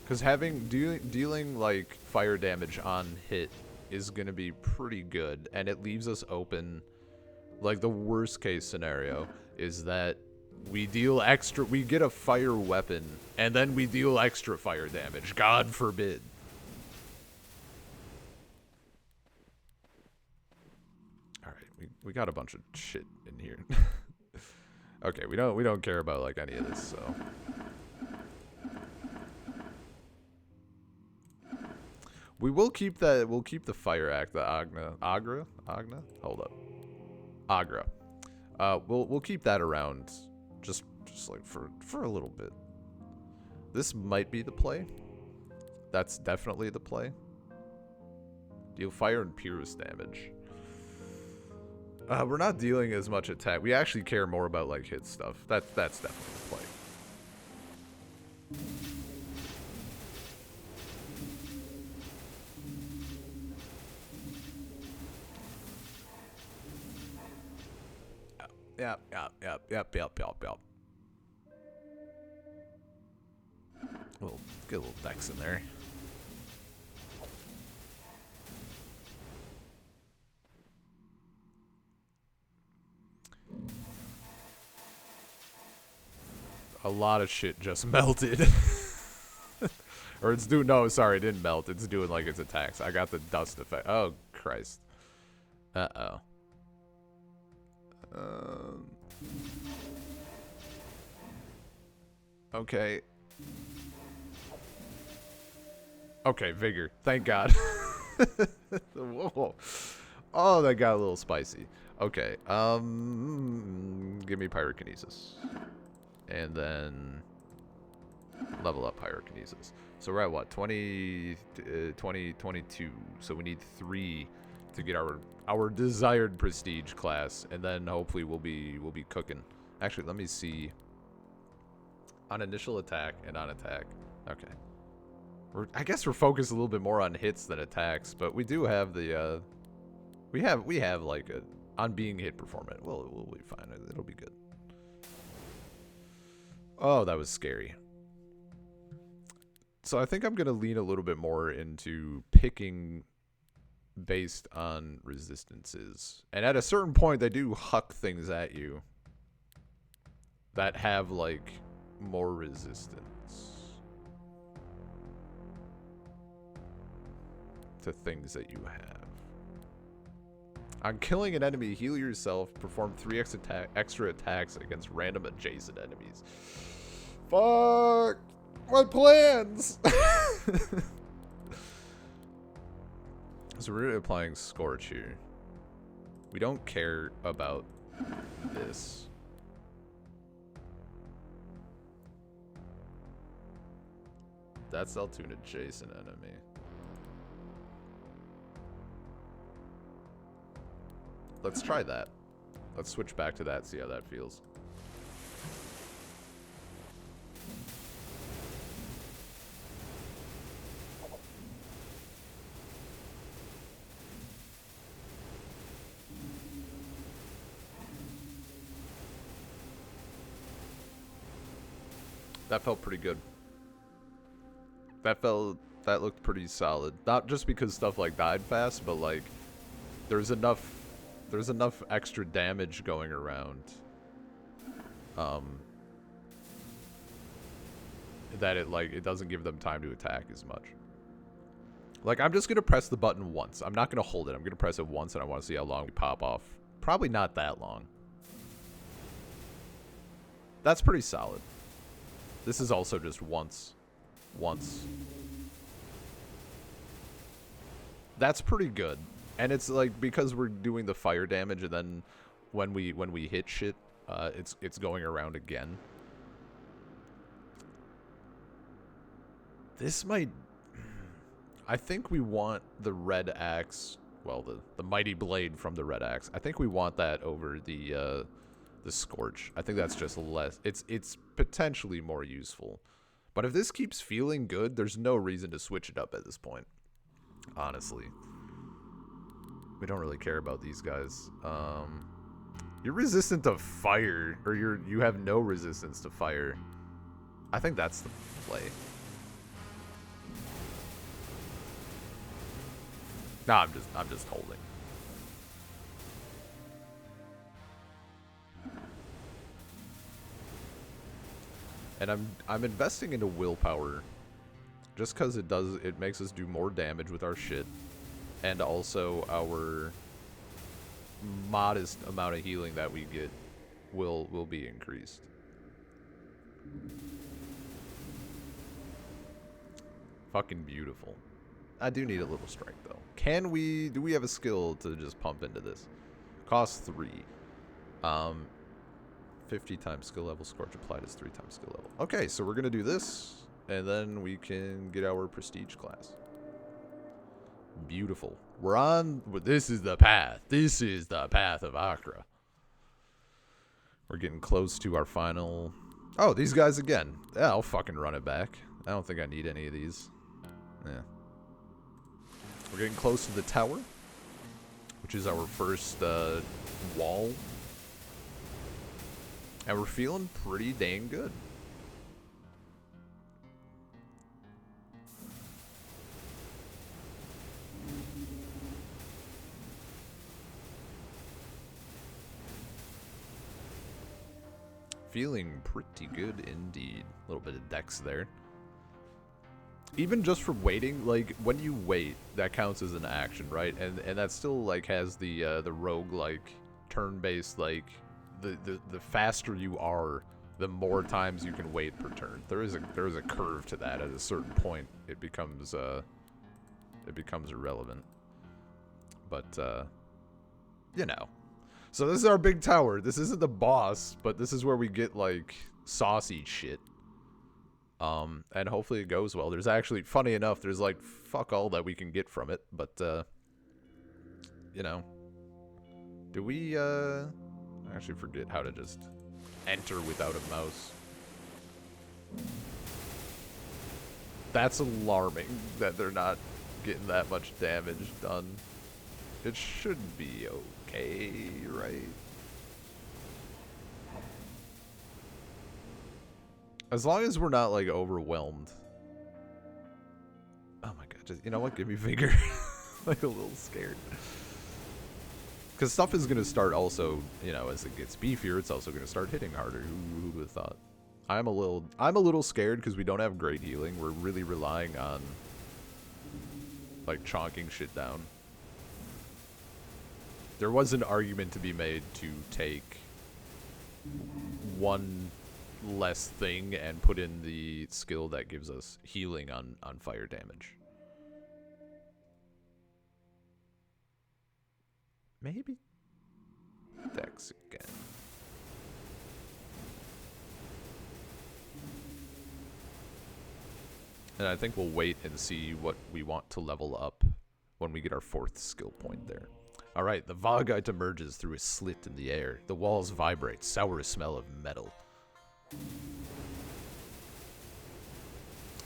Because dealing like fire damage on hit is gonna be pretty good, and it leaves us open. Like the worst case scenario is that we get a fire weapon, and then we deal extra fire damage. God forbid. All right, we got a bunch of shit in here. Okay, we don't care about like any of this, so. We'll keep the fire act, the Achra? Hold up. Achra. We'll keep that around just like for a little bit. This might be the play. That's definitely the play. Deal fire and pierce damage. We're not dealing as much attack. We actually care more about like hit stuff. That's definitely the play. Yep. We'll get a little dex in there. A lot of shit just melted. Or it's doing, no, sorry, it didn't melt. It's doing like its attacks. I got the dust effect. Oh, Christ. Uh-oh. Okay. Okay, vigor. Thank God. Whoa. Oh, that got a little spicy. Okay, give me pyrokinesis. And then level up pyrokinesis. So we're at what? 20, 22. So we need 3 to get our desired prestige class, and then hopefully we'll be cooking. Actually, let me see. On initial attack and on attack. Okay. I guess we're focused a little bit more on hits than attacks, but we do have the we have like a on being hit performance. Well, we'll be fine. It'll be good. Oh, that was scary. So I think I'm gonna lean a little bit more into picking based on resistances, and at a certain point, they do huck things at you that have like more resistance to things that you have. On killing an enemy, heal yourself. Perform 3 extra attacks against random adjacent enemies. Fuck my plans. So we're applying Scorch here. We don't care about this. That's Altoon adjacent enemy. Let's try that. Let's switch back to that, see how that feels. That felt pretty good. That looked pretty solid. Not just because stuff like died fast, but like there's enough extra damage going around that it doesn't give them time to attack as much. Like, I'm just gonna press the button once. I'm not gonna hold it. I'm gonna press it once, and I want to see how long we pop off. Probably not that long. That's pretty solid. This is also just once. That's pretty good. And it's like, because we're doing the fire damage, and then when we hit shit, it's going around again. This might, I think we want the red axe, well, the mighty blade from the red axe. I think we want that over the Scorch. I think that's just less, it's potentially more useful. But if this keeps feeling good, there's no reason to switch it up at this point. Honestly. We don't really care about these guys. You're resistant to fire, or you have no resistance to fire. I think that's the play. Nah, I'm just holding. And I'm investing into willpower, just because it makes us do more damage with our shit, and also our modest amount of healing that we get will be increased. Fucking beautiful. I do need a little strength though. Do we have a skill to just pump into this? Cost 3. 50 times skill level. Scorch applied is 3 times skill level. Okay, so we're gonna do this, and then we can get our prestige class. Beautiful. We're on. This is the path. This is the path of Achra. We're getting close to our final. Oh, these guys again. Yeah, I'll fucking run it back. I don't think I need any of these. Yeah. We're getting close to the tower, which is our first wall. And we're feeling pretty dang good. Feeling pretty good indeed. A little bit of dex there. Even just for waiting, like when you wait, that counts as an action, right? And that still like has the rogue like turn-based, like the faster you are the more times you can wait per turn. There is a curve to that. At a certain point, it becomes irrelevant. But you know. So this is our big tower. This isn't the boss, but this is where we get like saucy shit. And hopefully it goes well. There's actually, funny enough, there's like fuck all that we can get from it, but you know. Do we I actually forget how to just enter without a mouse. That's alarming that they're not getting that much damage done. It should be okay, right? As long as we're not like overwhelmed. Oh my god, just, you know what? Give me vigor. Like a little scared. Because stuff is going to start also, you know, as it gets beefier, it's also going to start hitting harder. Who would have thought? I'm a little scared because we don't have great healing. We're really relying on like chonking shit down. There was an argument to be made to take one less thing and put in the skill that gives us healing on fire damage. Maybe Dex again. And I think we'll wait and see what we want to level up when we get our 4th skill point there. Alright, the Vagite emerges through a slit in the air. The walls vibrate, sour smell of metal.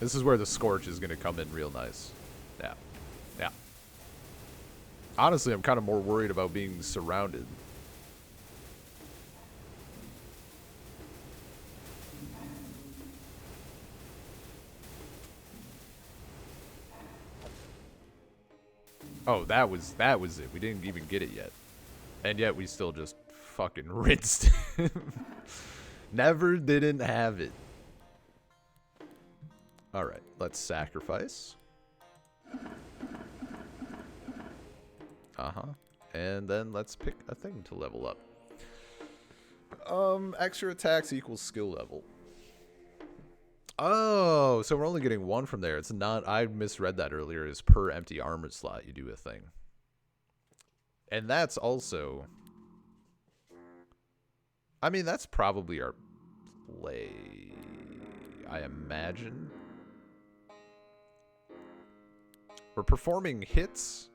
This is where the Scorch is going to come in real nice. Yeah. Yeah. Honestly, I'm kind of more worried about being surrounded. Oh, that was it. We didn't even get it yet. And yet we still just fucking rinsed him. Never didn't have it. Alright, let's sacrifice. And then let's pick a thing to level up. Extra attacks equals skill level. Oh, so we're only getting 1 from there. It's not, I misread that earlier, is per empty armor slot you do a thing. And that's also, I mean, that's probably our play, I imagine. We're performing hits,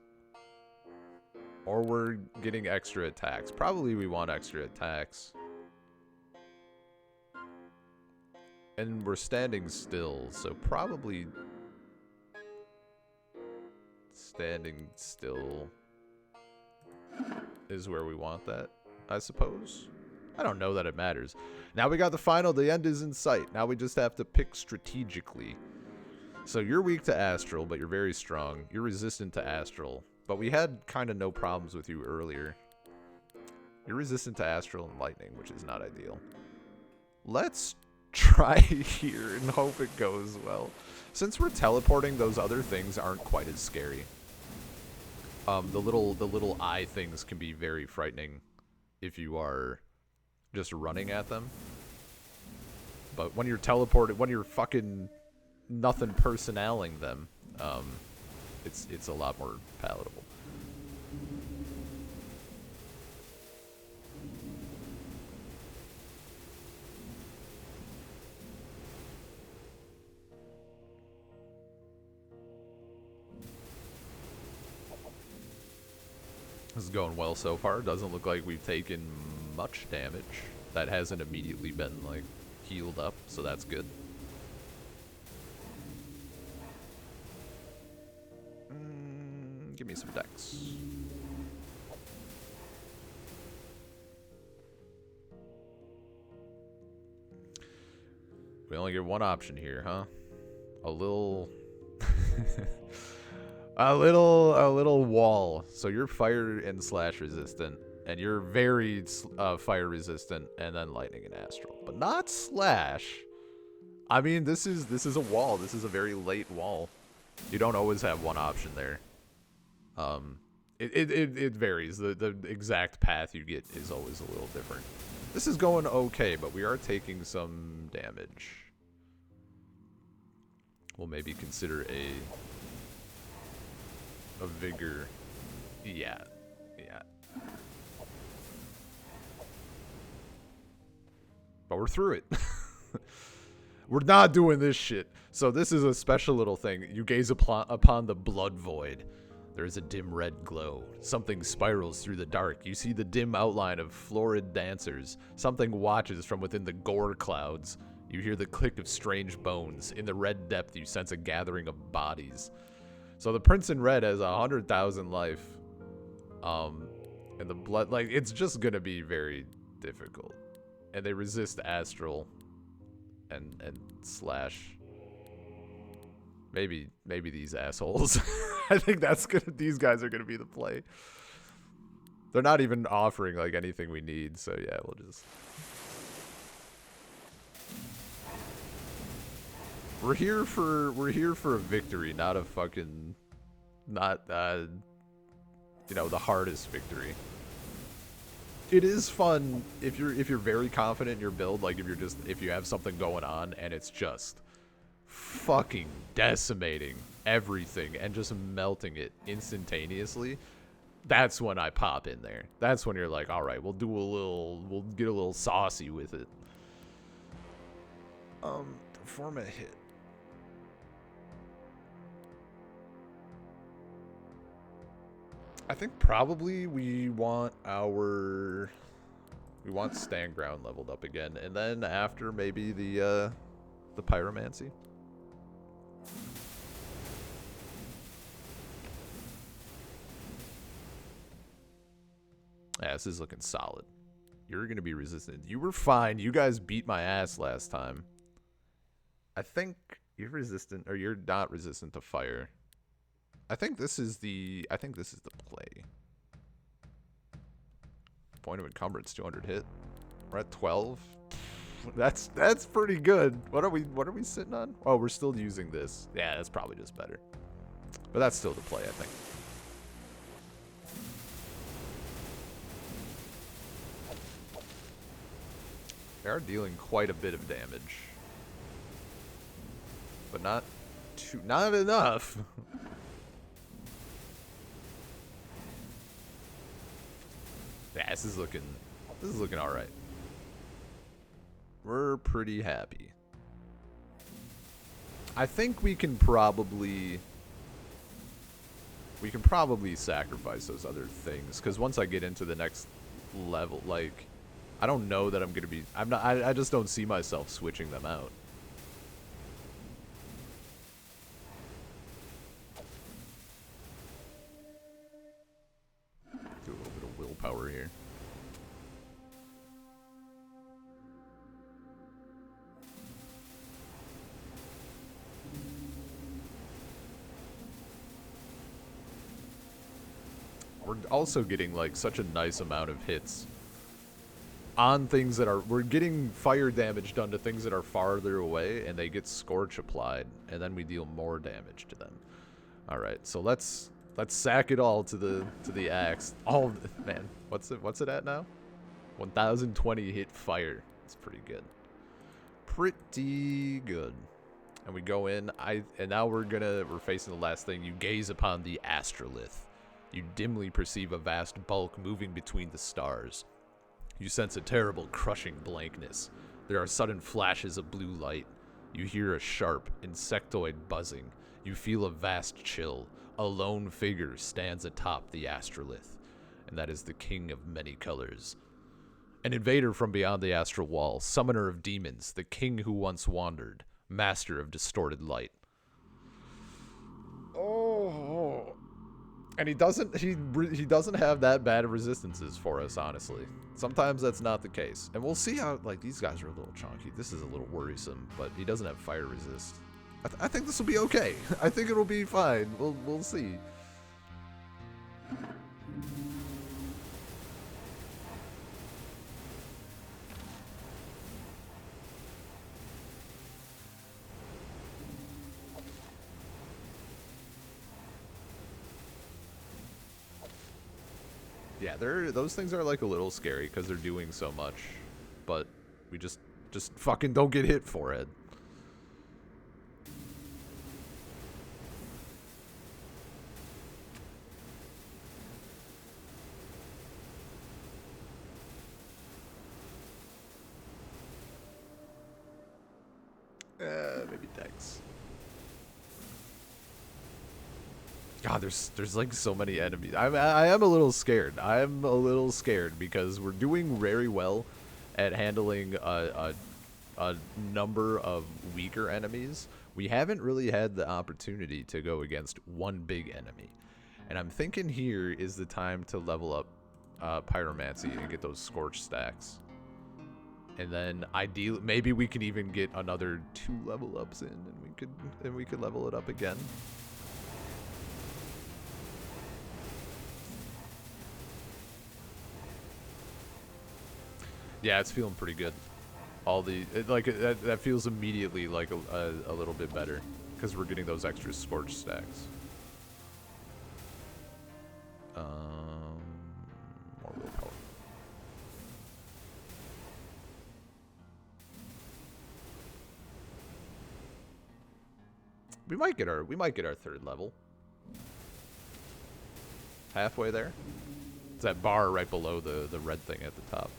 or we're getting extra attacks. Probably we want extra attacks. And we're standing still, so probably standing still is where we want that, I suppose. I don't know that it matters. Now we got the final, the end is in sight. Now we just have to pick strategically. So you're weak to Astral, but you're very strong. You're resistant to Astral, but we had kind of no problems with you earlier. You're resistant to Astral and Lightning, which is not ideal. Let's try here and hope it goes well. Since we're teleporting, those other things aren't quite as scary. The little eye things can be very frightening if you are just running at them. But when you're teleported, when you're fucking nothing personaling them, it's a lot more palatable. This is going well so far. Doesn't look like we've taken much damage. That hasn't immediately been, like, healed up, so that's good. Give me some dex. We only get one option here, huh? A little... A little wall. So you're fire and slash resistant, and you're very fire resistant, and then lightning and astral, but not slash. I mean, this is a wall. This is a very late wall. You don't always have one option there. It varies. The exact path you get is always a little different. This is going okay, but we are taking some damage. We'll maybe consider a vigor. Yeah. Yeah. But we're through it. We're not doing this shit. So this is a special little thing. You gaze upon the blood void. There is a dim red glow. Something spirals through the dark. You see the dim outline of florid dancers. Something watches from within the gore clouds. You hear the click of strange bones. In the red depth, you sense a gathering of bodies. So the Prince in Red has 100,000 life. And the blood, like, it's just gonna be very difficult. And they resist astral and slash. Maybe these assholes. I think these guys are gonna be the play. They're not even offering like anything we need, so yeah, we'll just. We're here for a victory, not a fucking, not you know, the hardest victory. It is fun if you're very confident in your build, like if you have something going on and it's just fucking decimating everything and just melting it instantaneously. That's when I pop in there. That's when you're like, all right, we'll get a little saucy with it. Perform a hit. I think probably we want stand ground leveled up again, and then after maybe the pyromancy. Yeah, this is looking solid. You're gonna be resistant. You were fine. You guys beat my ass last time. I think you're resistant, or you're not resistant to fire. I think this is the play. Point of encumbrance, 200 hit. We're at 12. That's pretty good. What are we sitting on? Oh, we're still using this. Yeah, that's probably just better. But that's still the play, I think. They are dealing quite a bit of damage. But not enough. Yeah, this is looking all right. We're pretty happy. I think we can probably sacrifice those other things, because once I get into the next level, like, I don't know that I just don't see myself switching them out. Do a little bit of willpower here. We're also getting like such a nice amount of hits on things that are, we're getting fire damage done to things that are farther away, and they get scorch applied, and then we deal more damage to them. All right, so let's sack it all to the axe. Oh man, what's it at now? 1020 hit fire. It's pretty good. Pretty good. And we go in. And now we're facing the last thing. You gaze upon the astrolith. You dimly perceive a vast bulk moving between the stars. You sense a terrible, crushing blankness. There are sudden flashes of blue light. You hear a sharp, insectoid buzzing. You feel a vast chill. A lone figure stands atop the astrolith, and that is the king of many colors. An invader from beyond the astral wall, summoner of demons, the king who once wandered, master of distorted light. Oh. And he doesn't have that bad of resistances for us, honestly. Sometimes that's not the case. And we'll see how, like, these guys are a little chunky. This is a little worrisome, but he doesn't have fire resist. I think this will be okay. I think it'll be fine. We'll see. Yeah, those things are like a little scary because they're doing so much. but we just fucking don't get hit forehead. Maybe Dex. God, there's like so many enemies. I am a little scared. I am a little scared because we're doing very well at handling a number of weaker enemies. We haven't really had the opportunity to go against one big enemy, and I'm thinking here is the time to level up pyromancy and get those scorch stacks. And then ideally, maybe we can even get another 2 level ups in, and we could level it up again. Yeah, it's feeling pretty good. All the that feels immediately like a little bit better because we're getting those extra scorch stacks. More willpower. We might get our 3rd level. Halfway there. It's that bar right below the red thing at the top.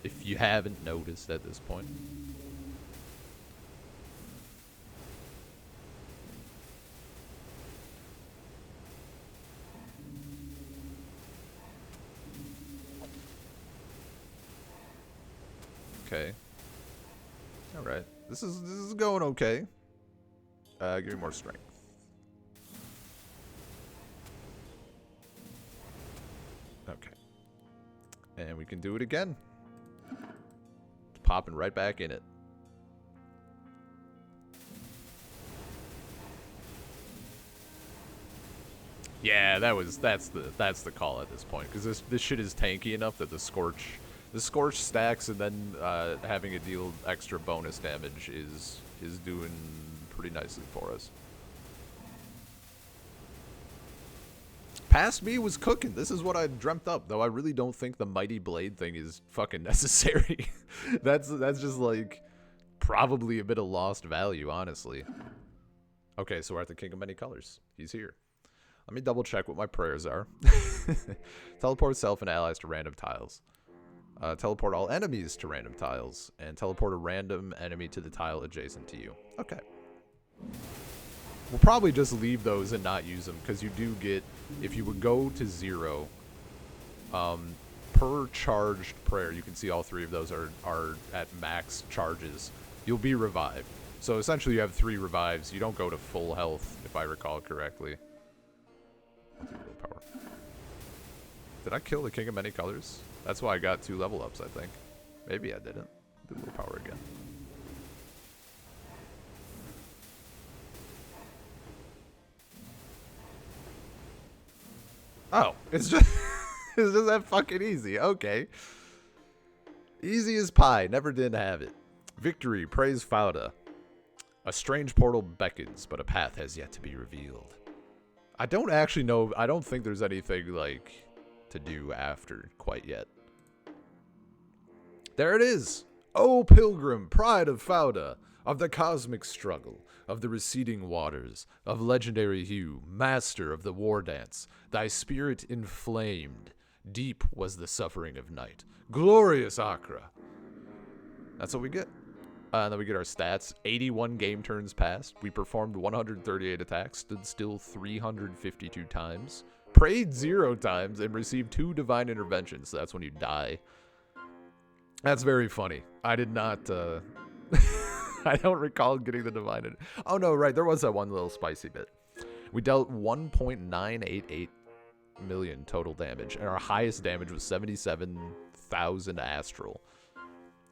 If you haven't noticed at this point. Okay. All right. This is going okay. Give me more strength. Okay. And we can do it again. Popping right back in it. Yeah, that's the call at this point, because this shit is tanky enough that the scorch stacks and then having it deal extra bonus damage is doing pretty nicely for us. Past me was cooking. This is what I dreamt up, though I really don't think the mighty blade thing is fucking necessary. that's just like probably a bit of lost value, honestly. Okay, so we're at the King of Many Colors. He's here. Let me double check what my prayers are. Teleport self and allies to random tiles. Teleport all enemies to random tiles, and teleport a random enemy to the tile adjacent to you. Okay. We'll probably just leave those and not use them, because you do get, if you would go to 0, per charged prayer, you can see all 3 of those are at max charges. You'll be revived. So essentially you have 3 revives. You don't go to full health, if I recall correctly. Willpower. Did I kill the King of Many Colors? That's why I got 2 level ups, I think. Maybe I didn't. Do willpower again. Oh, it's just it's just that fucking easy. Okay. Easy as pie. Never did have it. Victory. Praise Fauda. A strange portal beckons, but a path has yet to be revealed. I don't actually know. I don't think there's anything, like, to do after quite yet. There it is. O pilgrim, pride of Fauda, of the cosmic struggle, of the receding waters, of legendary hue, master of the war dance, thy spirit inflamed. Deep was the suffering of night. Glorious Achra. That's what we get. And then we get our stats. 81 game turns passed. We performed 138 attacks, stood still 352 times, prayed 0 times, and received 2 divine interventions. So that's when you die. That's very funny. I did not... I don't recall getting the divine... Oh, no, right. There was that one little spicy bit. We dealt 1.988 million total damage, and our highest damage was 77,000 astral.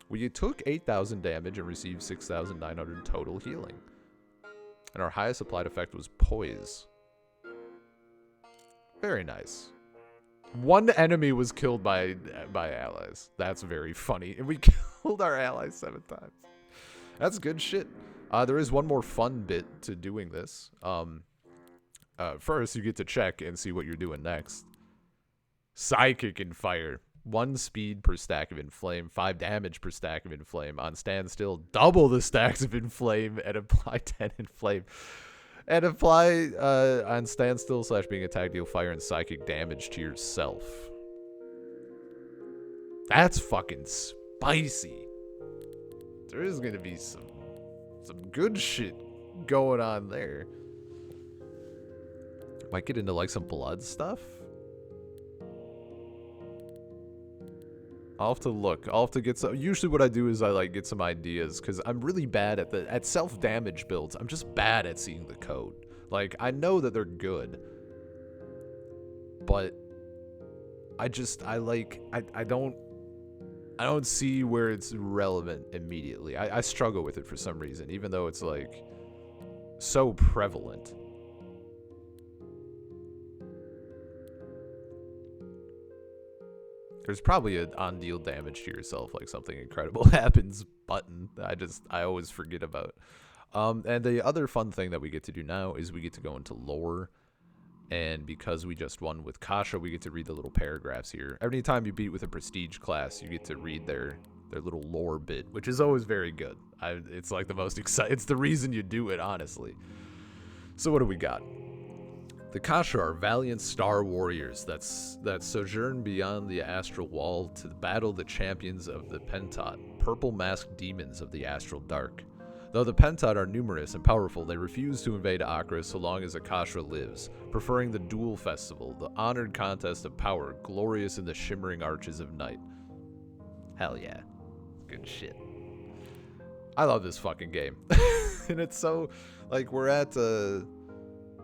We took 8,000 damage and received 6,900 total healing. And our highest applied effect was poise. Very nice. 1 enemy was killed by allies. That's very funny. And we killed our allies 7 times. That's good shit. There is one more fun bit to doing this. First, you get to check and see what you're doing next. Psychic and fire. 1 speed per stack of Inflame, 5 damage per stack of Inflame. On standstill, double the stacks of Inflame and apply 10 Inflame. And apply on standstill / being attacked, deal fire and psychic damage to yourself. That's fucking spicy. There is gonna be some good shit going on there. Might get into like some blood stuff. I'll have to look. I'll have to get some. Usually what I do is I like get some ideas because I'm really bad at self-damage builds. I'm just bad at seeing the code. Like, I know that they're good, but I don't see where it's relevant immediately. I struggle with it for some reason, even though it's like so prevalent. There's probably an on deal damage to yourself, like something incredible happens button. I always forget about. And the other fun thing that we get to do now is we get to go into lore. And because we just won with Kashra, we get to read the little paragraphs here. Every time you beat with a prestige class, you get to read their little lore bit, which is always very good. It's like the most exciting. It's the reason you do it, honestly. So what do we got? The Kashra are valiant star warriors that sojourn beyond the astral wall to battle the champions of the Pentat, purple-masked demons of the astral dark. Though the Pentat are numerous and powerful, they refuse to invade Achra so long as a Kashra lives, preferring the duel festival, the honored contest of power, glorious in the shimmering arches of night. Hell yeah. Good shit. I love this fucking game. And it's so, like, we're at,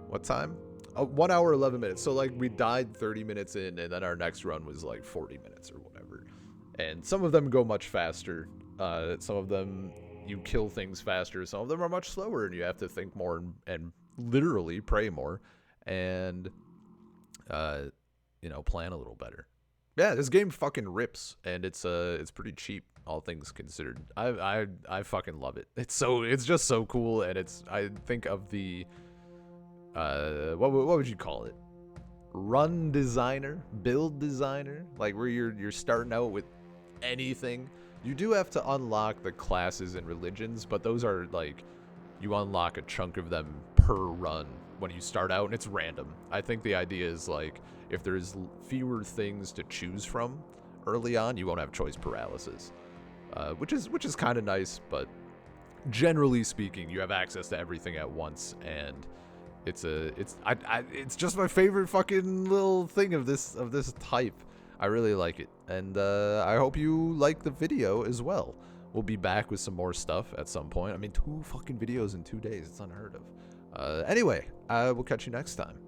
what time? 1 hour, 11 minutes. So, like, we died 30 minutes in, and then our next run was, like, 40 minutes or whatever. And some of them go much faster. Some of them, you kill things faster. Some of them are much slower, and you have to think more and literally pray more. And, you know, plan a little better. Yeah, this game fucking rips, and it's pretty cheap, all things considered. I fucking love it. It's just so cool, and I think of the... what would you call it? Run designer, build designer, like where you're starting out with anything. You do have to unlock the classes and religions, but those are like you unlock a chunk of them per run when you start out, and it's random. I think the idea is like if there's fewer things to choose from early on, you won't have choice paralysis, which is kind of nice. But generally speaking, you have access to everything at once, and it's just my favorite fucking little thing of this type. I really like it, and I hope you like the video as well. We'll be back with some more stuff at some point. I mean, 2 fucking videos in 2 days. It's unheard of. Anyway, we'll catch you next time.